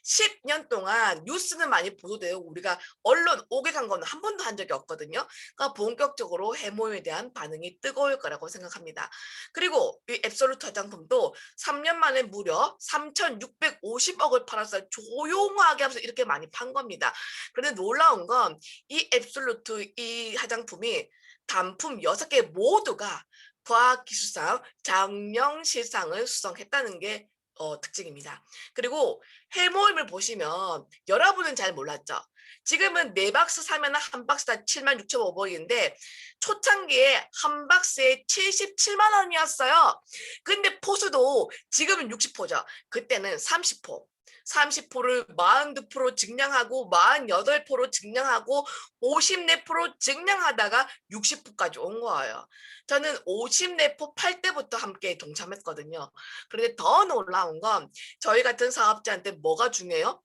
[SPEAKER 2] 10년 동안 뉴스는 많이 보도되고 우리가 언론 5개 광고는 한 번도 한 적이 없거든요. 그러니까 본격적으로 해모임에 대한 반응이 뜨거울 거라고 생각합니다. 그리고 이 앱솔루트 화장품도 3년 만에 무려 3,650억을 팔아서 조용하게 하면서 이렇게 많이 판 겁니다. 그런데 놀라운 건 이 앱솔루트 이 화장품이 단품 6개 모두가 과학기술상 장영실상을 수상했다는 게 특징입니다. 그리고 해모임을 보시면 여러분은 잘 몰랐죠? 지금은 4박스 사면 한 박스 다 76,500원인데 초창기에 한 박스에 77만 원이었어요. 근데 포수도 지금은 60포죠. 그때는 30포. 30%를 42% 증량하고 48% 증량하고 54% 증량하다가 60%까지 온 거예요. 저는 54% 팔 때부터 함께 동참했거든요. 그런데 더 놀라운 건 저희 같은 사업자한테 뭐가 중요해요?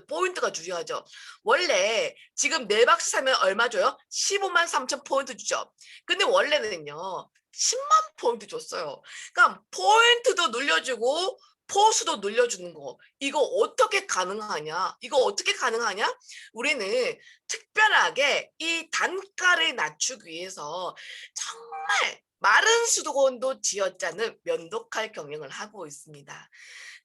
[SPEAKER 2] 포인트가 중요하죠. 원래 지금 4박스 사면 얼마 줘요? 15만 3천 포인트 주죠. 근데 원래는요. 10만 포인트 줬어요. 그러니까 포인트도 늘려주고 포수도 늘려주는 거. 이거 어떻게 가능하냐? 이거 어떻게 가능하냐? 우리는 특별하게 이 단가를 낮추기 위해서 정말 마른 수도원도 쥐어짜는 면도칼 경영을 하고 있습니다.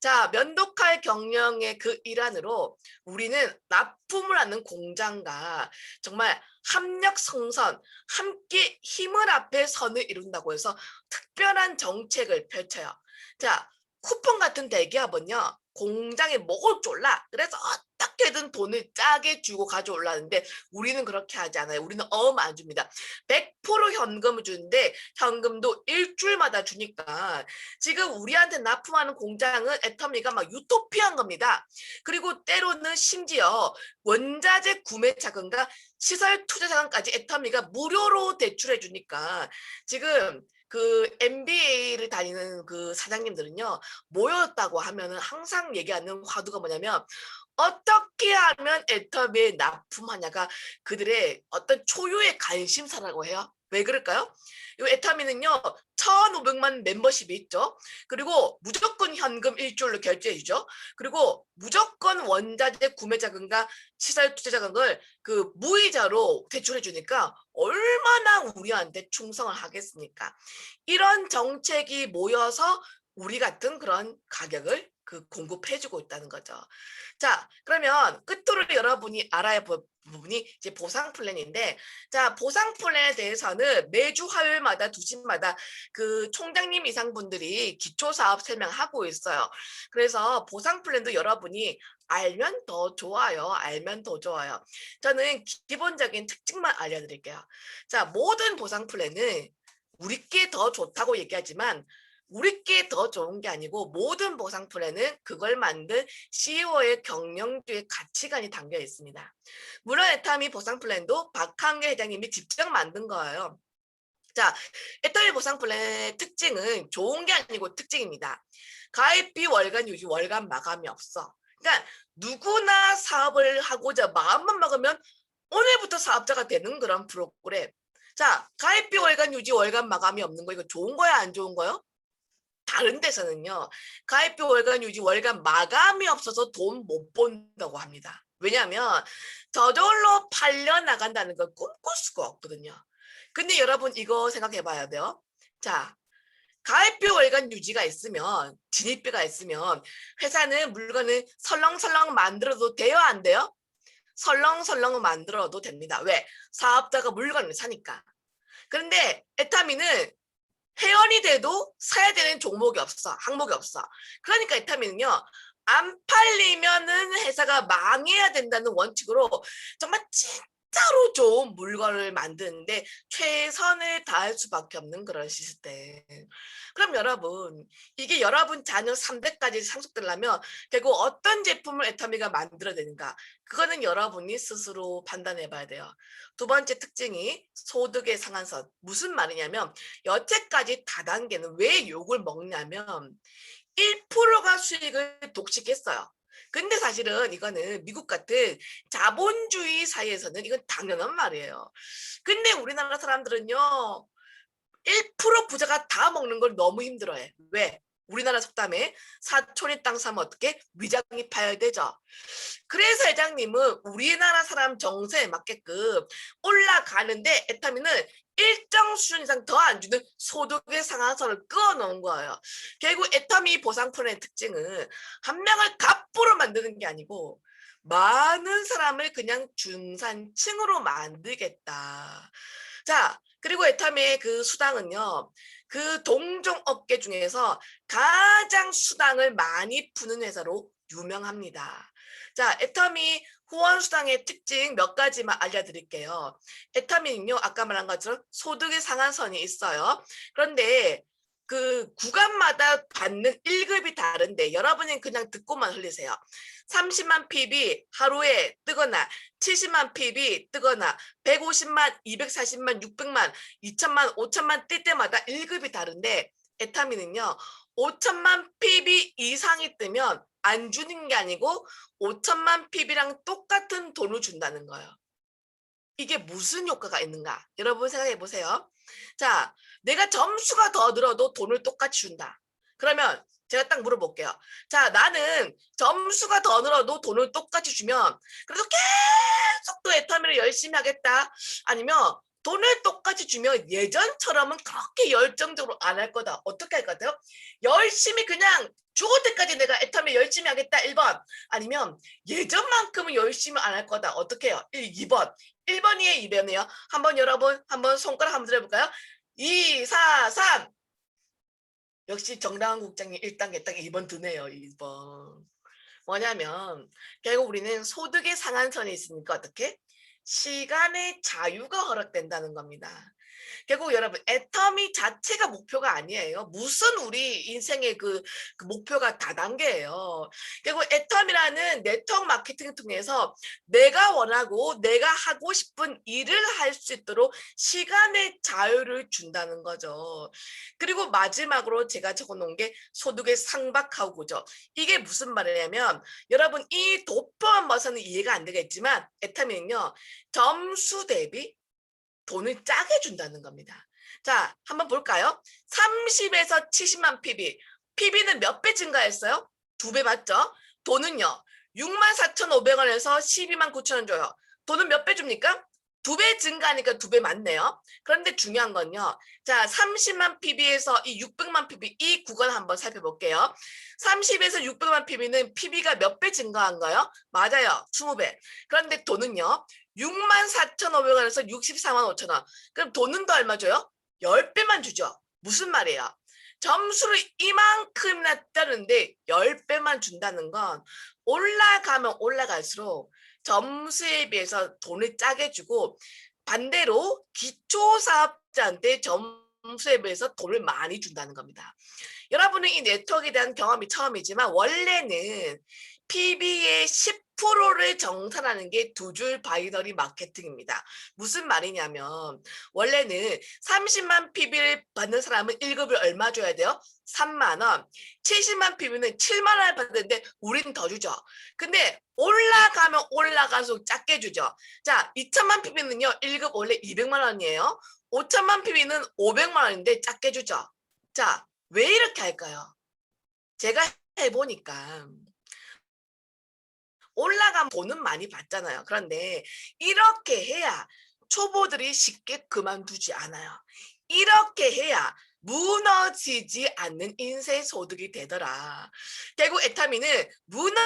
[SPEAKER 2] 자, 면도칼 경영의 그 일환으로 우리는 납품을 하는 공장과 정말 합력 성선, 함께 힘을 합해 선을 이룬다고 해서 특별한 정책을 펼쳐요. 자, 쿠폰 같은 대기업은요, 공장에 목을 졸라. 그래서 어떻게든 돈을 짜게 주고 가져올라는데 우리는 그렇게 하지 않아요. 우리는 안 줍니다. 100% 현금을 주는데 현금도 일주일마다 주니까 지금 우리한테 납품하는 공장은 애터미가 막 유토피아인 겁니다. 그리고 때로는 심지어 원자재 구매 자금과 시설 투자 자금까지 애터미가 무료로 대출해 주니까 지금 그 MBA를 다니는 그 사장님들은요, 모였다고 하면은 항상 얘기하는 화두가 뭐냐면 어떻게 하면 애터미에 납품하냐가 그들의 어떤 초유의 관심사라고 해요. 왜 그럴까요? 이 애터미는요, 1,500만 멤버십이 있죠. 그리고 무조건 현금 일주일로 결제해 주죠. 그리고 무조건 원자재 구매 자금과 시설 투자 자금을 그 무이자로 대출해 주니까 얼마나 우리한테 충성을 하겠습니까? 이런 정책이 모여서 우리 같은 그런 가격을 그 공급해주고 있다는 거죠. 자, 그러면 끝으로 여러분이 알아야 볼 부분이 이제 보상 플랜인데, 자, 보상 플랜에 대해서는 매주 화요일마다 2시마다 그 총장님 이상 분들이 기초 사업 설명하고 있어요. 그래서 보상 플랜도 여러분이 알면 더 좋아요. 알면 더 좋아요. 저는 기본적인 특징만 알려드릴게요. 자, 모든 보상 플랜은 우리께 더 좋다고 얘기하지만 우리께 더 좋은 게 아니고 모든 보상 플랜은 그걸 만든 CEO의 경영주의 가치관이 담겨 있습니다. 물론 애터미 보상 플랜도 박한계 회장님이 직접 만든 거예요. 자, 애터미 보상 플랜의 특징은 좋은 게 아니고 특징입니다. 가입비 월간 유지 월간 마감이 없어. 그러니까 누구나 사업을 하고자 마음만 먹으면 오늘부터 사업자가 되는 그런 프로그램. 자, 가입비 월간 유지 월간 마감이 없는 거 이거 좋은 거야 안 좋은 거요? 다른 데서는요, 가입비 월간 유지 월간 마감이 없어서 돈 못 번다고 합니다. 왜냐하면 저절로 팔려 나간다는 걸 꿈꿀 수가 없거든요. 근데 여러분 이거 생각해 봐야 돼요. 자, 가입비 월간 유지가 있으면, 진입비가 있으면 회사는 물건을 설렁설렁 만들어도 돼요 안 돼요? 설렁설렁 만들어도 됩니다. 왜? 사업자가 물건을 사니까. 그런데 애터미는 회원이 돼도 사야 되는 종목이 없어. 항목이 없어. 그러니까 애터미는요. 안 팔리면은 회사가 망해야 된다는 원칙으로 정말 진짜로 좋은 물건을 만드는데 최선을 다할 수밖에 없는 그런 시스템. 그럼 여러분, 이게 여러분 자녀 3대까지 상속되려면 결국 어떤 제품을 애터미가 만들어내는가? 그거는 여러분이 스스로 판단해 봐야 돼요. 두 번째 특징이 소득의 상한선. 무슨 말이냐면 여태까지 다단계는 왜 욕을 먹냐면 1%가 수익을 독식했어요. 근데 사실은 이거는 미국 같은 자본주의 사회에서는 이건 당연한 말이에요. 근데 우리나라 사람들은요, 1% 부자가 다 먹는 걸 너무 힘들어해. 왜? 우리나라 속담에 사촌이 땅 사면 어떻게? 위장이 파야 되죠. 그래서 회장님은 우리나라 사람 정서에 맞게끔 올라가는데 애터미는 일정 수준 이상 더 안 주는 소득의 상한선을 끊어놓은 거예요. 결국 애터미 보상 플랜의 특징은 한 명을 갑부로 만드는 게 아니고 많은 사람을 그냥 중산층으로 만들겠다. 자, 그리고 애터미의 그 수당은요. 그 동종 업계 중에서 가장 수당을 많이 푸는 회사로 유명합니다. 자, 애터미 후원 수당의 특징 몇 가지만 알려드릴게요. 애터미는요, 아까 말한 것처럼 소득의 상한선이 있어요. 그런데 그 구간마다 받는 1급이 다른데 여러분은 그냥 듣고만 흘리세요. 30만 PB 하루에 뜨거나 70만 PB 뜨거나 150만, 240만, 600만, 2천만, 5천만 뜰 때마다 1급이 다른데 애터미는요. 5천만 PB 이상이 뜨면 안 주는 게 아니고 5천만 PB랑 똑같은 돈을 준다는 거예요. 이게 무슨 효과가 있는가? 여러분 생각해 보세요. 자, 내가 점수가 더 늘어도 돈을 똑같이 준다. 그러면 제가 딱 물어볼게요. 자, 나는 점수가 더 늘어도 돈을 똑같이 주면 그래도 계속 또 애터미를 열심히 하겠다. 아니면 돈을 똑같이 주면 예전처럼은 그렇게 열정적으로 안 할 거다. 어떻게 할 것 같아요? 열심히 그냥 죽을 때까지 내가 애터미 열심히 하겠다. 1번. 아니면 예전만큼은 열심히 안 할 거다. 어떻게 해요? 2번. 1번이에요, 2번이에요. 한번 여러분, 한번 손가락 한번 들어볼까요? 2, 4, 3. 역시 정당한 국장님 1단계 딱 2번 드네요. 2번. 뭐냐면 결국 우리는 소득의 상한선이 있으니까 어떻게? 시간의 자유가 허락된다는 겁니다. 결국 여러분 애터미 자체가 목표가 아니에요. 무슨 우리 인생의 그 목표가 다단계예요. 결국 애터미라는 네트워크 마케팅을 통해서 내가 원하고 내가 하고 싶은 일을 할 수 있도록 시간의 자유를 준다는 거죠. 그리고 마지막으로 제가 적어놓은 게 소득의 상박하고죠. 이게 무슨 말이냐면 여러분 이 도표만 봐서는 이해가 안 되겠지만 애터미는요. 점수 대비 돈을 짜게 준다는 겁니다. 자, 한번 볼까요? 30에서 70만 PB. PB는 몇 배 증가했어요? 2배 맞죠? 돈은요. 64,500원에서 12만 9천원 줘요. 돈은 몇 배 줍니까? 2배 증가하니까 2배 맞네요. 그런데 중요한 건요. 자, 30만 PB에서 이 600만 PB 이 구간 한번 살펴볼게요. 30에서 600만 PB는 PB가 몇 배 증가한가요? 맞아요. 20배. 그런데 돈은요. 64,500원에서 64만 5천원. 그럼 돈은 더 얼마 줘요? 10배만 주죠. 무슨 말이에요? 점수를 이만큼이나 따르는데 10배만 준다는 건 올라가면 올라갈수록 점수에 비해서 돈을 짜게 주고 반대로 기초사업자한테 점수에 비해서 돈을 많이 준다는 겁니다. 여러분은 이 네트워크에 대한 경험이 처음이지만 원래는 PB의 10%를 정산하는 게 두 줄 바이너리 마케팅입니다. 무슨 말이냐면 원래는 30만 PB를 받는 사람은 1급을 얼마 줘야 돼요? 3만 원. 70만 PB는 7만 원을 받는데 우리는 더 주죠. 근데 올라가면 올라갈수록 작게 주죠. 자, 2천만 PB는요. 1급 원래 200만 원이에요. 5천만 PB는 500만 원인데 작게 주죠. 자, 왜 이렇게 할까요? 제가 해보니까 올라가면 돈은 많이 받잖아요. 그런데 이렇게 해야 초보들이 쉽게 그만두지 않아요. 이렇게 해야 무너지지 않는 인생 소득이 되더라. 결국 애터미는 무너지지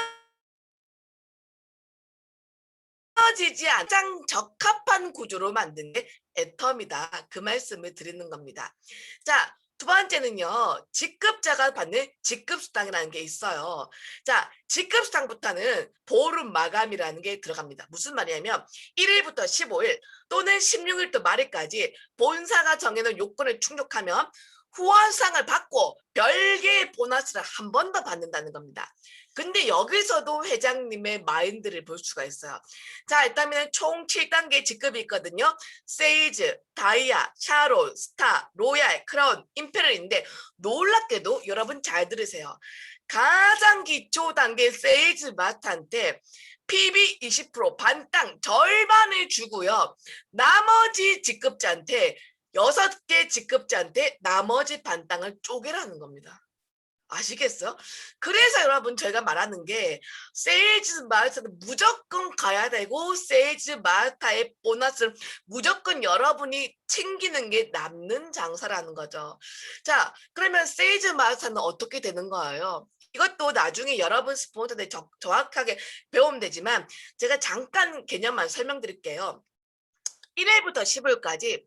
[SPEAKER 2] 않는 가장 적합한 구조로 만든 게 애터미다. 그 말씀을 드리는 겁니다. 자, 두 번째는요. 직급자가 받는 직급수당이라는 게 있어요. 자, 직급수당부터는 보름 마감이라는 게 들어갑니다. 무슨 말이냐면 1일부터 15일 또는 16일부터 말일까지 본사가 정해놓은 요건을 충족하면 후원상을 받고 별개의 보너스를 한 번 더 받는다는 겁니다. 근데 여기서도 회장님의 마인드를 볼 수가 있어요. 자, 일단은 총 7단계 직급이 있거든요. 세이즈, 다이아, 샤론, 스타, 로얄, 크라운, 임페럴인데 놀랍게도 여러분 잘 들으세요. 가장 기초 단계 세이즈 마스터한테 PB 20% 반땅 절반을 주고요. 나머지 직급자한테 6개 직급자한테 나머지 반땅을 쪼개라는 겁니다. 아시겠어요? 그래서 여러분 저희가 말하는 게 세일즈 마스터는 무조건 가야 되고 세일즈 마스터의 보너스를 무조건 여러분이 챙기는 게 남는 장사라는 거죠. 자, 그러면 세일즈 마스터는 어떻게 되는 거예요? 이것도 나중에 여러분 스폰서한테 정확하게 배우면 되지만 제가 잠깐 개념만 설명드릴게요. 1회부터 15일까지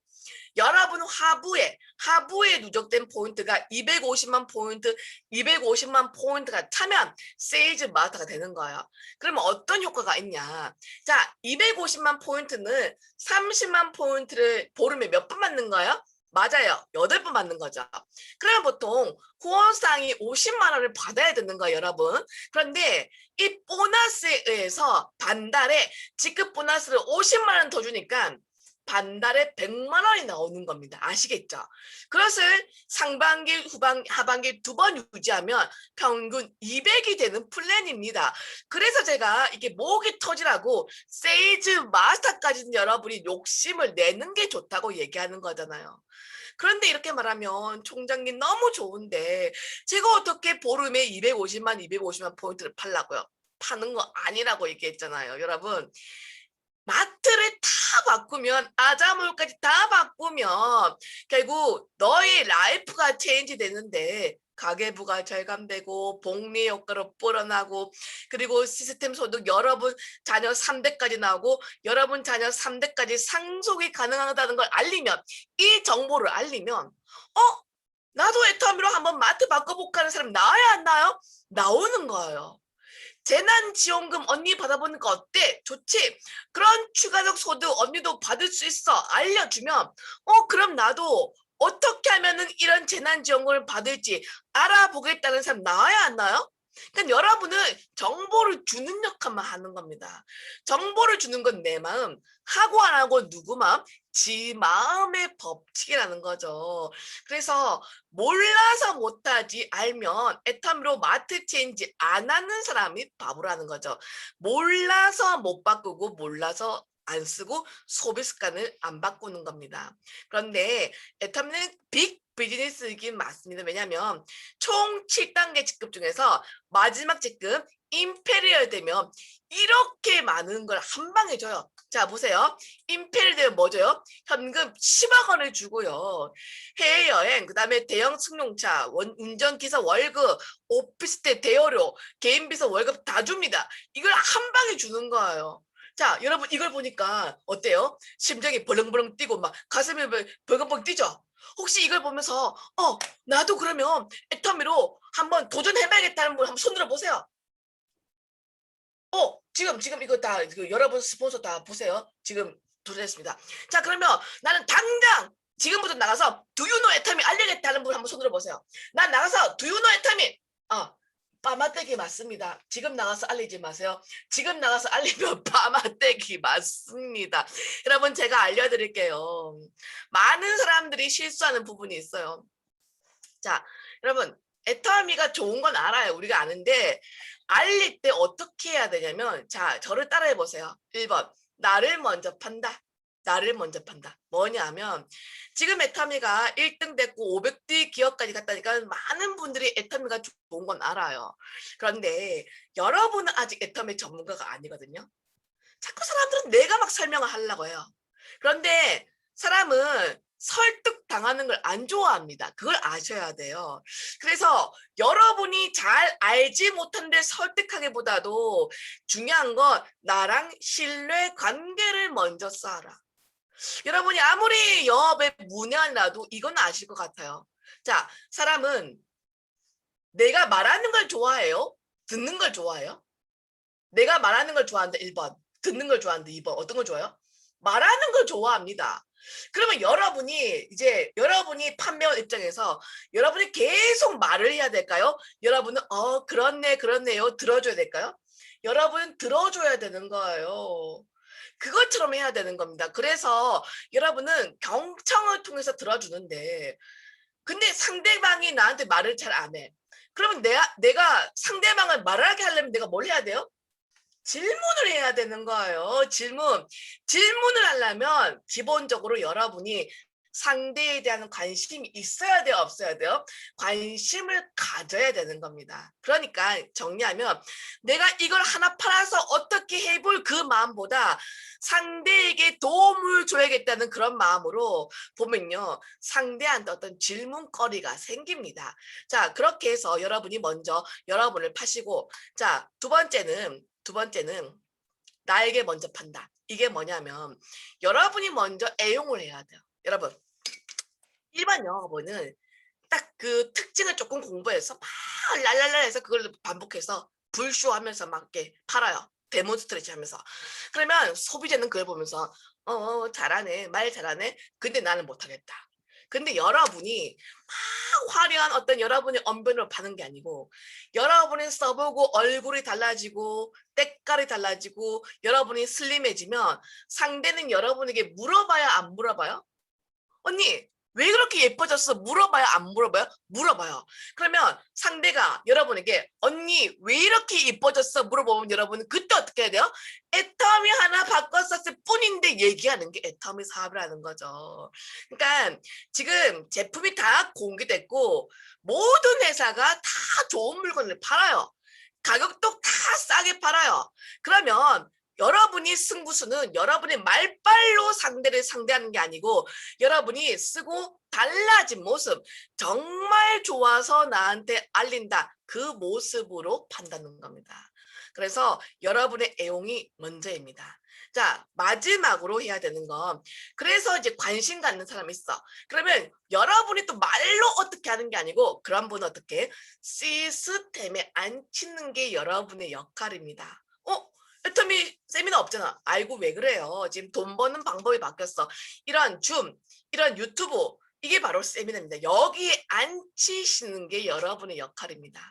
[SPEAKER 2] 여러분 하부에 누적된 포인트가 250만 포인트, 250만 포인트가 차면 세일즈 마스터가 되는 거예요. 그러면 어떤 효과가 있냐? 자, 250만 포인트는 30만 포인트를 보름에 몇 번 받는 거예요? 맞아요. 8번 받는 거죠. 그러면 보통 후원상이 50만 원을 받아야 되는 거예요, 여러분. 그런데 이 보너스에 의해서 반달에 직급 보너스를 50만 원 더 주니까 반달에 100만 원이 나오는 겁니다. 아시겠죠? 그것을 상반기, 하반기 2번 유지하면 평균 200이 되는 플랜입니다. 그래서 제가 이게 목이 터지라고 세일즈 마스터까지는 여러분이 욕심을 내는 게 좋다고 얘기하는 거잖아요. 그런데 이렇게 말하면 총장님 너무 좋은데 제가 어떻게 보름에 250만 포인트를 팔라고요? 파는 거 아니라고 얘기했잖아요. 여러분, 마트를 다 바꾸면, 아자몰까지 다 바꾸면 결국 너의 라이프가 체인지 되는데 가계부가 절감되고 복리 효과로 불어나고, 그리고 시스템 소득 여러분 자녀 3대까지 나오고 여러분 자녀 3대까지 상속이 가능하다는 걸 알리면, 이 정보를 알리면 나도 애터미로 한번 마트 바꿔볼까 하는 사람 나와야 안 나와요? 나오는 거예요. 재난지원금 언니 받아보니까 어때? 좋지? 그런 추가적 소득 언니도 받을 수 있어. 알려주면 그럼 나도 어떻게 하면은 이런 재난지원금을 받을지 알아보겠다는 사람 나와야 안 나와요? 그러니까 여러분은 정보를 주는 역할만 하는 겁니다. 정보를 주는 건 내 마음, 하고 안 하고 누구 마음? 지 마음의 법칙이라는 거죠. 그래서 몰라서 못하지, 알면 애터미로 마트 체인지 안 하는 사람이 바보라는 거죠. 몰라서 못 바꾸고 몰라서 안 쓰고 소비 습관을 안 바꾸는 겁니다. 그런데 애터미는 빅 비즈니스이긴 맞습니다. 왜냐하면 총 7단계 직급 중에서 마지막 직급 임페리얼 되면 이렇게 많은 걸 한 방에 줘요. 자, 보세요. 임페리얼 되면 뭐 줘요? 현금 10억 원을 주고요. 해외여행, 그 다음에 대형 승용차, 운전기사 월급, 오피스텔 대여료, 개인비서 월급 다 줍니다. 이걸 한 방에 주는 거예요. 자, 여러분 이걸 보니까 어때요? 심장이 벌렁벌렁 뛰고 막 가슴이 벌렁벌렁 뛰죠? 혹시 이걸 보면서 나도 그러면 애터미로 한번 도전해봐야겠다는 분 한번 손 들어보세요. 지금 이거 다 여러분 스폰서 다 보세요. 지금 도전했습니다. 자, 그러면 나는 당장 지금부터 나가서 두유노 애터미 알려야겠다는 분 한번 손 들어보세요. 난 나가서 두유노 애터미 빠마떼기 맞습니다. 지금 나가서 알리지 마세요. 지금 나가서 알리면 빠마떼기 맞습니다. 여러분, 제가 알려드릴게요. 많은 사람들이 실수하는 부분이 있어요. 자, 여러분, 애터미가 좋은 건 알아요. 우리가 아는데 알릴 때 어떻게 해야 되냐면, 자, 저를 따라해 보세요. 1번, 나를 먼저 판다. 나를 먼저 판다. 뭐냐면 지금 애터미가 1등 됐고 500대 기업까지 갔다니까 많은 분들이 애터미가 좋은 건 알아요. 그런데 여러분은 아직 애터미 전문가가 아니거든요. 자꾸 사람들은 내가 막 설명을 하려고 해요. 그런데 사람은 설득당하는 걸 안 좋아합니다. 그걸 아셔야 돼요. 그래서 여러분이 잘 알지 못한데 설득하기보다도 중요한 건 나랑 신뢰 관계를 먼저 쌓아라. 여러분이 아무리 영업에 문외한이라도 이건 아실 것 같아요. 자, 사람은 내가 말하는 걸 좋아해요? 듣는 걸 좋아해요? 내가 말하는 걸 좋아한다 1번, 듣는 걸 좋아한다 2번. 어떤 걸 좋아해요? 말하는 걸 좋아합니다. 그러면 여러분이 판매원 입장에서 여러분이 계속 말을 해야 될까요? 여러분은 그렇네요 들어줘야 될까요? 여러분은 들어줘야 되는 거예요. 그것처럼 해야 되는 겁니다. 그래서 여러분은 경청을 통해서 들어주는데, 근데 상대방이 나한테 말을 잘 안 해. 그러면 내가 상대방을 말하게 하려면 내가 뭘 해야 돼요? 질문을 해야 되는 거예요. 질문을 하려면 기본적으로 여러분이 상대에 대한 관심이 있어야 돼요, 없어야 돼요? 관심을 가져야 되는 겁니다. 그러니까 정리하면 내가 이걸 하나 팔아서 어떻게 해볼 그 마음보다 상대에게 도움을 줘야겠다는 그런 마음으로 보면요, 상대한테 어떤 질문거리가 생깁니다. 자, 그렇게 해서 여러분이 먼저 여러분을 파시고, 자, 두 번째는 나에게 먼저 판다. 이게 뭐냐면 여러분이 먼저 애용을 해야 돼요. 여러분, 일반 영어본은 딱 그 특징을 조금 공부해서 막 랄랄라 해서 그걸 반복해서 불쇼하면서 막 이렇게 팔아요. 데몬스트레이션 하면서. 그러면 소비자는 그걸 보면서 잘하네, 말 잘하네. 근데 나는 못하겠다. 근데 여러분이 막 화려한 어떤 여러분의 언변으로 파는 게 아니고, 여러분이 써보고 얼굴이 달라지고 때깔이 달라지고 여러분이 슬림해지면 상대는 여러분에게 물어봐야 안 물어봐요? 언니, 왜 그렇게 예뻐졌어? 물어봐요? 안 물어봐요? 물어봐요. 그러면 상대가 여러분에게 언니 왜 이렇게 예뻐졌어? 물어보면 여러분은 그때 어떻게 해야 돼요? 애터미 하나 바꿨었을 뿐인데 얘기하는 게 애터미 사업이라는 거죠. 그러니까 지금 제품이 다 공개됐고 모든 회사가 다 좋은 물건을 팔아요. 가격도 다 싸게 팔아요. 그러면 여러분이 승부수는 여러분의 말빨로 상대를 상대하는 게 아니고 여러분이 쓰고 달라진 모습, 정말 좋아서 나한테 알린다. 그 모습으로 판다는 겁니다. 그래서 여러분의 애용이 먼저입니다. 자, 마지막으로 해야 되는 건 그래서 이제 관심 갖는 사람이 있어. 그러면 여러분이 또 말로 어떻게 하는 게 아니고 그런 분은 어떻게 시스템에 앉히는 게 여러분의 역할입니다. 애터미 세미나 없잖아. 아이고 왜 그래요? 지금 돈 버는 방법이 바뀌었어. 이런 줌, 이런 유튜브 이게 바로 세미나입니다. 여기에 앉히시는 게 여러분의 역할입니다.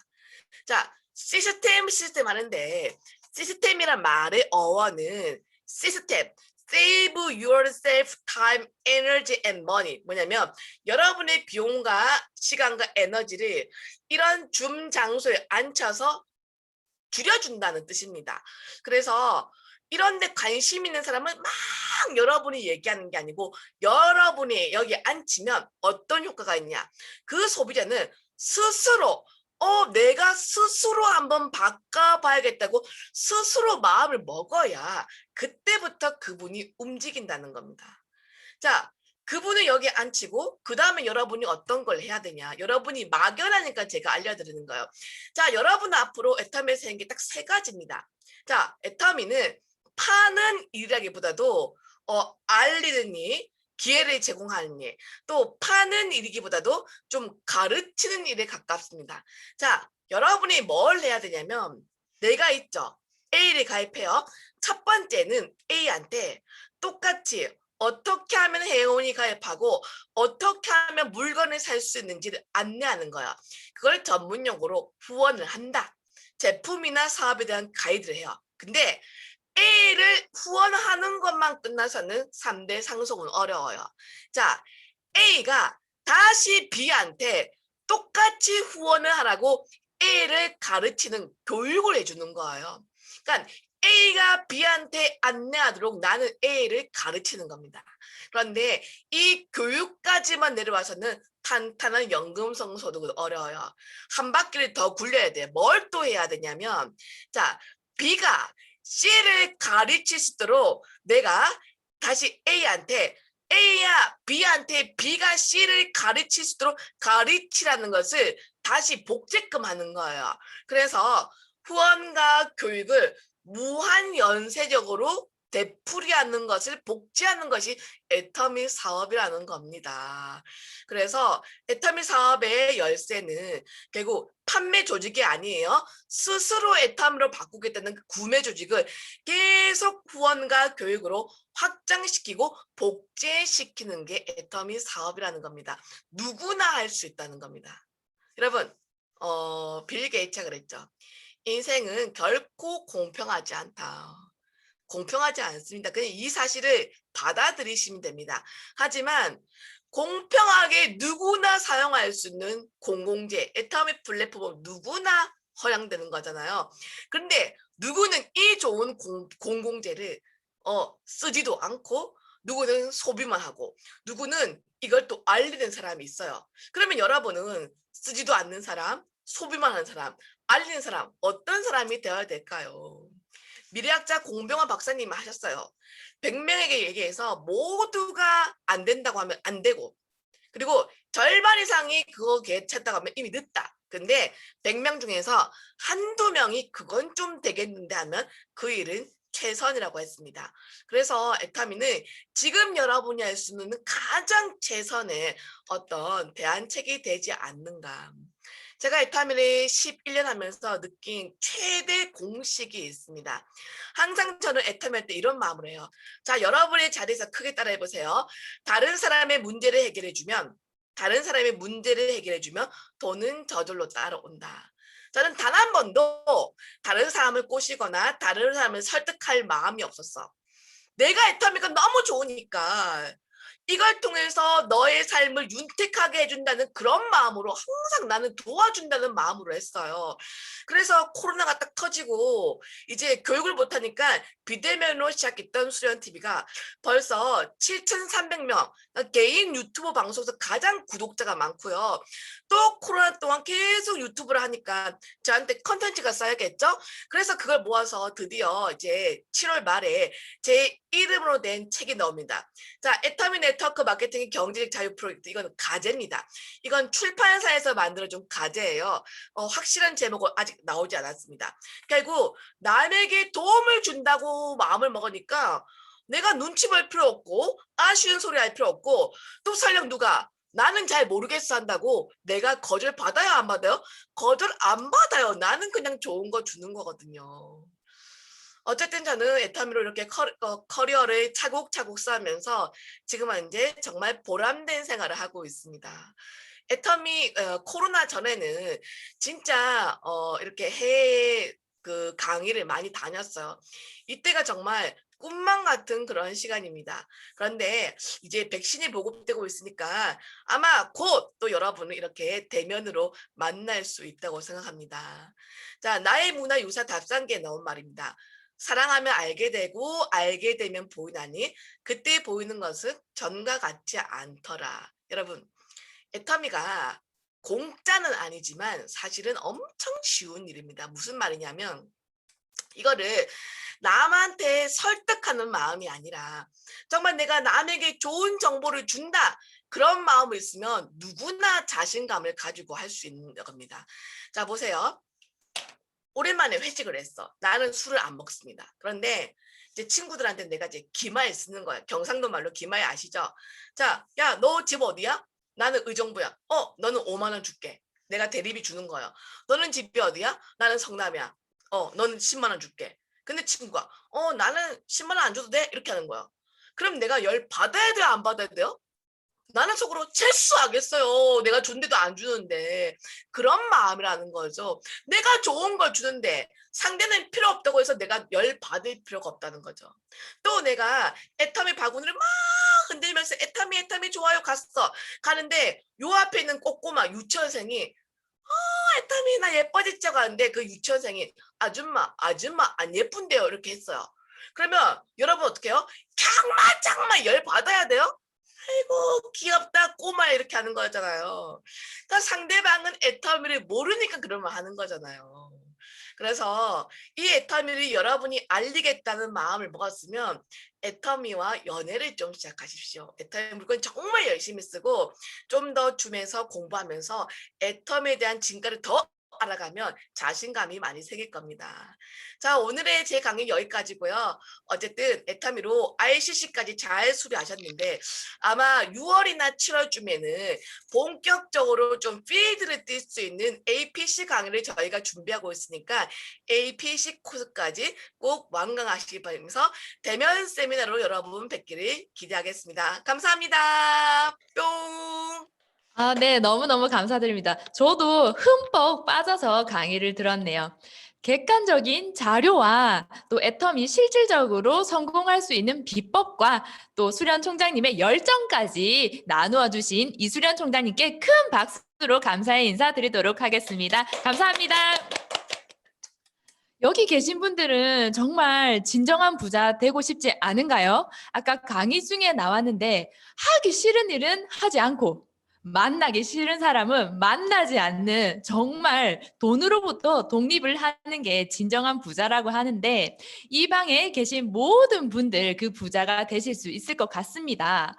[SPEAKER 2] 자, 시스템 하는데 시스템이란 말의 어원은 시스템, save yourself time, energy and money. 뭐냐면 여러분의 비용과 시간과 에너지를 이런 줌 장소에 앉혀서 줄여준다는 뜻입니다. 그래서 이런 데 관심 있는 사람은 막 여러분이 얘기하는 게 아니고 여러분이 여기 앉히면 어떤 효과가 있냐. 그 소비자는 스스로 내가 스스로 한번 바꿔봐야겠다고 스스로 마음을 먹어야 그때부터 그분이 움직인다는 겁니다. 자, 그분을 여기 앉히고 그 다음에 여러분이 어떤 걸 해야 되냐. 여러분이 막연하니까 제가 알려드리는 거예요. 자, 여러분 앞으로 애터미에서 하는 게 딱 세 가지입니다. 자, 애터미는 파는 일이라기보다도 알리는 일, 기회를 제공하는 일, 또 파는 일이기보다도 좀 가르치는 일에 가깝습니다. 자, 여러분이 뭘 해야 되냐면 내가 있죠. A를 가입해요. 첫 번째는 A한테 똑같이 어떻게 하면 회원이 가입하고 어떻게 하면 물건을 살 수 있는지를 안내하는 거야. 그걸 전문 용어로 후원을 한다. 제품이나 사업에 대한 가이드를 해요. 근데 A를 후원하는 것만 끝나서는 3대 상속은 어려워요. 자, A가 다시 B한테 똑같이 후원을 하라고 A를 가르치는 교육을 해주는 거예요. 그러니까 A가 B한테 안내하도록 나는 A를 가르치는 겁니다. 그런데 이 교육까지만 내려와서는 탄탄한 연금성 소득은 어려워요. 한 바퀴를 더 굴려야 돼. 뭘 또 해야 되냐면 자, B가 C를 가르칠 수 있도록 내가 다시 A한테 A야 B한테 B가 C를 가르칠 수 있도록 가르치라는 것을 다시 복제끔 하는 거예요. 그래서 후원과 교육을 무한연쇄적으로 되풀이하는 것을 복제하는 것이 애터미 사업이라는 겁니다. 그래서 애터미 사업의 열쇠는 결국 판매 조직이 아니에요. 스스로 애터미로 바꾸겠다는 그 구매 조직을 계속 후원과 교육으로 확장시키고 복제시키는 게 애터미 사업이라는 겁니다. 누구나 할 수 있다는 겁니다. 여러분, 빌 게이츠가 그랬죠. 인생은 결코 공평하지 않다. 공평하지 않습니다. 그냥 이 사실을 받아들이시면 됩니다. 하지만 공평하게 누구나 사용할 수 있는 공공재, 애터미 플랫폼은 누구나 허용되는 거잖아요. 그런데 누구는 이 좋은 공공재를 쓰지도 않고 누구는 소비만 하고 누구는 이걸 또 알리는 사람이 있어요. 그러면 여러분은 쓰지도 않는 사람, 소비만 하는 사람, 알리는 사람 어떤 사람이 되어야 될까요? 미래학자 공병환 박사님이 하셨어요. 100명에게 얘기해서 모두가 안 된다고 하면 안 되고 그리고 절반 이상이 그거 괜찮다고 하면 이미 늦다. 근데 100명 중에서 한두 명이 그건 좀 되겠는데 하면 그 일은 최선이라고 했습니다. 그래서 애터미는 지금 여러분이 할 수 있는 가장 최선의 어떤 대안책이 되지 않는가. 제가 애터미를 11년 하면서 느낀 최대 공식이 있습니다. 항상 저는 애터미 할 때 이런 마음을 해요. 자, 여러분의 자리에서 크게 따라해보세요. 다른 사람의 문제를 해결해주면 돈은 저절로 따라온다. 저는 단 한 번도 다른 사람을 꼬시거나 다른 사람을 설득할 마음이 없었어. 내가 애터미가 너무 좋으니까 이걸 통해서 너의 삶을 윤택하게 해준다는 그런 마음으로 항상 나는 도와준다는 마음으로 했어요. 그래서 코로나가 딱 터지고 이제 교육을 못하니까 비대면으로 시작했던 수련TV가 벌써 7,300명 개인 유튜브 방송에서 가장 구독자가 많고요. 또 코로나 동안 계속 유튜브를 하니까 저한테 컨텐츠가 쌓여겠죠? 그래서 그걸 모아서 드디어 이제 7월 말에 제 이름으로 낸 책이 나옵니다. 자, 애터미 네트워크 마케팅의 경제적 자유 프로젝트. 이건 가제입니다. 이건 출판사에서 만들어준 가제예요. 확실한 제목은 아직 나오지 않았습니다. 결국 남에게 도움을 준다고 마음을 먹으니까 내가 눈치 볼 필요 없고 아쉬운 소리 할 필요 없고 또 설령 누가 나는 잘 모르겠어 한다고 내가 거절 받아요 안 받아요? 거절 안 받아요. 나는 그냥 좋은 거 주는 거거든요. 어쨌든 저는 애터미로 이렇게 커리어를 차곡차곡 쌓으면서 지금은 이제 정말 보람된 생활을 하고 있습니다. 애터미 코로나 전에는 진짜 이렇게 해외 그 강의를 많이 다녔어요. 이때가 정말 꿈만 같은 그런 시간입니다. 그런데 이제 백신이 보급되고 있으니까 아마 곧 또 여러분을 이렇게 대면으로 만날 수 있다고 생각합니다. 자, 나의 문화유산 답상기에 나온 말입니다. 사랑하면 알게 되고 알게 되면 보이나니 그때 보이는 것은 전과 같지 않더라. 여러분, 애터미가 공짜는 아니지만 사실은 엄청 쉬운 일입니다. 무슨 말이냐면 이거를 남한테 설득하는 마음이 아니라 정말 내가 남에게 좋은 정보를 준다. 그런 마음이 있으면 누구나 자신감을 가지고 할 수 있는 겁니다. 자, 보세요. 오랜만에 회식을 했어. 나는 술을 안 먹습니다. 그런데 이제 친구들한테 내가 이제 기마에 쓰는 거야. 경상도 말로 기마에 아시죠? 자, 야, 너 집 어디야? 나는 의정부야. 너는 5만 원 줄게. 내가 대리비 주는 거야. 너는 집이 어디야? 나는 성남이야. 너는 10만 원 줄게. 근데 친구가 나는 10만 원 안 줘도 돼? 이렇게 하는 거야. 그럼 내가 열 받아야 돼요? 안 받아야 돼요? 나는 속으로 실수하겠어요. 내가 줬는데도 안 주는데. 그런 마음이라는 거죠. 내가 좋은 걸 주는데 상대는 필요 없다고 해서 내가 열 받을 필요가 없다는 거죠. 또 내가 애터미 바구니를 막 흔들면서 애터미 좋아요 갔어. 가는데 요 앞에 있는 꼬꼬마 유치원생이 애터미 나 예뻐지자고 하는데 그 유치원생이 아줌마 안 예쁜데요 이렇게 했어요. 그러면 여러분 어떻게 해요? 짱마 열 받아야 돼요? 아이고 귀엽다 꼬마 이렇게 하는 거잖아요. 그러니까 상대방은 애터미를 모르니까 그러면 하는 거잖아요. 그래서 이 애터미를 여러분이 알리겠다는 마음을 먹었으면 애터미와 연애를 좀 시작하십시오. 애터미 물건 정말 열심히 쓰고 좀 더 주면서 공부하면서 애터미에 대한 진가를 더 알아가면 자신감이 많이 생길 겁니다. 자, 오늘의 제 강의 여기까지고요. 어쨌든 애터미로 ICC까지 잘 수료하셨는데 아마 6월이나 7월쯤에는 본격적으로 좀 필드를 뛸 수 있는 APC 강의를 저희가 준비하고 있으니까 APC 코스까지 꼭 완강하시기 바라면서 대면 세미나로 여러분 뵙기를 기대하겠습니다. 감사합니다. 뿅!
[SPEAKER 1] 아, 네, 너무너무 감사드립니다. 저도 흠뻑 빠져서 강의를 들었네요. 객관적인 자료와 또 애터미 실질적으로 성공할 수 있는 비법과 또 수련 총장님의 열정까지 나누어 주신 이수련 총장님께 큰 박수로 감사의 인사드리도록 하겠습니다. 감사합니다. 여기 계신 분들은 정말 진정한 부자 되고 싶지 않은가요? 아까 강의 중에 나왔는데 하기 싫은 일은 하지 않고 만나기 싫은 사람은 만나지 않는 정말 돈으로부터 독립을 하는 게 진정한 부자라고 하는데 이 방에 계신 모든 분들 그 부자가 되실 수 있을 것 같습니다.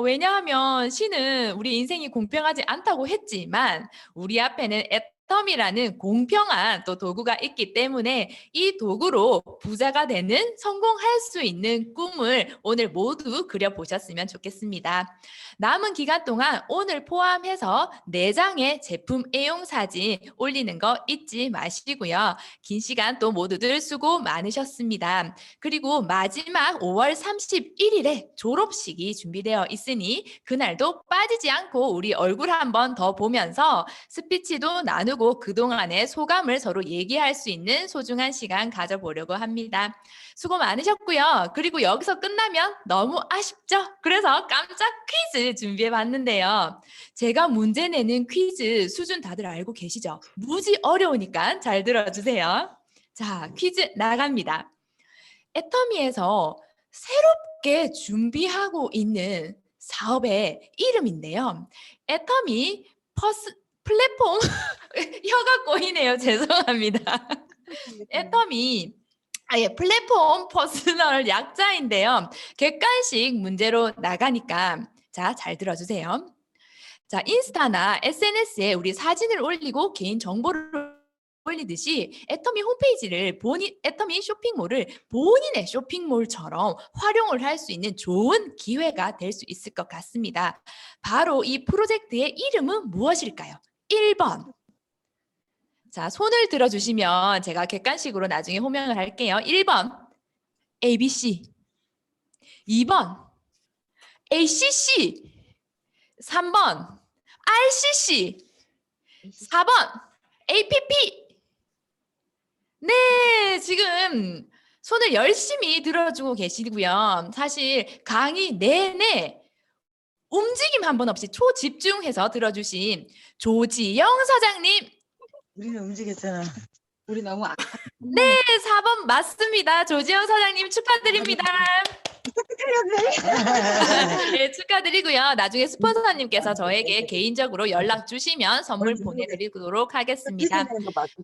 [SPEAKER 1] 왜냐하면 신은 우리 인생이 공평하지 않다고 했지만 우리 앞에는 애터미라는 공평한 또 도구가 있기 때문에 이 도구로 부자가 되는 성공할 수 있는 꿈을 오늘 모두 그려보셨으면 좋겠습니다. 남은 기간 동안 오늘 포함해서 4장의 제품 애용 사진 올리는 거 잊지 마시고요. 긴 시간 또 모두들 수고 많으셨습니다. 그리고 마지막 5월 31일에 졸업식이 준비되어 있으니 그날도 빠지지 않고 우리 얼굴 한번 더 보면서 스피치도 나누고 하고 그동안의 소감을 서로 얘기할 수 있는 소중한 시간 가져보려고 합니다. 수고 많으셨고요. 그리고 여기서 끝나면 너무 아쉽죠? 그래서 깜짝 퀴즈 준비해 봤는데요. 제가 문제 내는 퀴즈 수준 다들 알고 계시죠? 무지 어려우니까 잘 들어주세요. 자, 퀴즈 나갑니다. 애터미에서 새롭게 준비하고 있는 사업의 이름인데요. 애터미 플랫폼 혀가 꼬이네요. 죄송합니다. 애터미 플랫폼 퍼스널 약자인데요. 객관식 문제로 나가니까 자, 잘 들어주세요. 자, 인스타나 SNS에 우리 사진을 올리고 개인 정보를 올리듯이 애터미 홈페이지를 애터미 쇼핑몰을 본인의 쇼핑몰처럼 활용을 할 수 있는 좋은 기회가 될 수 있을 것 같습니다. 바로 이 프로젝트의 이름은 무엇일까요? 1번. 자, 손을 들어주시면 제가 객관식으로 나중에 호명을 할게요. 1번 ABC, 2번 ACC, 3번 RCC, 4번 APP. 네, 지금 손을 열심히 들어주고 계시고요. 사실 강의 내내 움직임 한 번 없이 초집중해서 들어주신 조지영 사장님.
[SPEAKER 4] 우리는 움직였잖아.
[SPEAKER 3] 우리 너무
[SPEAKER 1] 네, 4번 맞습니다. 조지영 사장님 축하드립니다. 네, 축하드리고요. 나중에 스폰서님께서 저에게 개인적으로 연락 주시면 선물 보내드리도록 하겠습니다.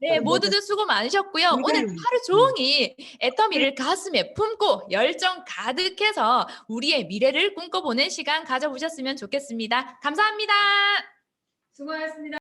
[SPEAKER 1] 네, 모두들 수고 많으셨고요. 오늘 하루 종일 애터미를 가슴에 품고 열정 가득해서 우리의 미래를 꿈꿔보는 시간 가져보셨으면 좋겠습니다. 감사합니다.
[SPEAKER 3] 수고하셨습니다.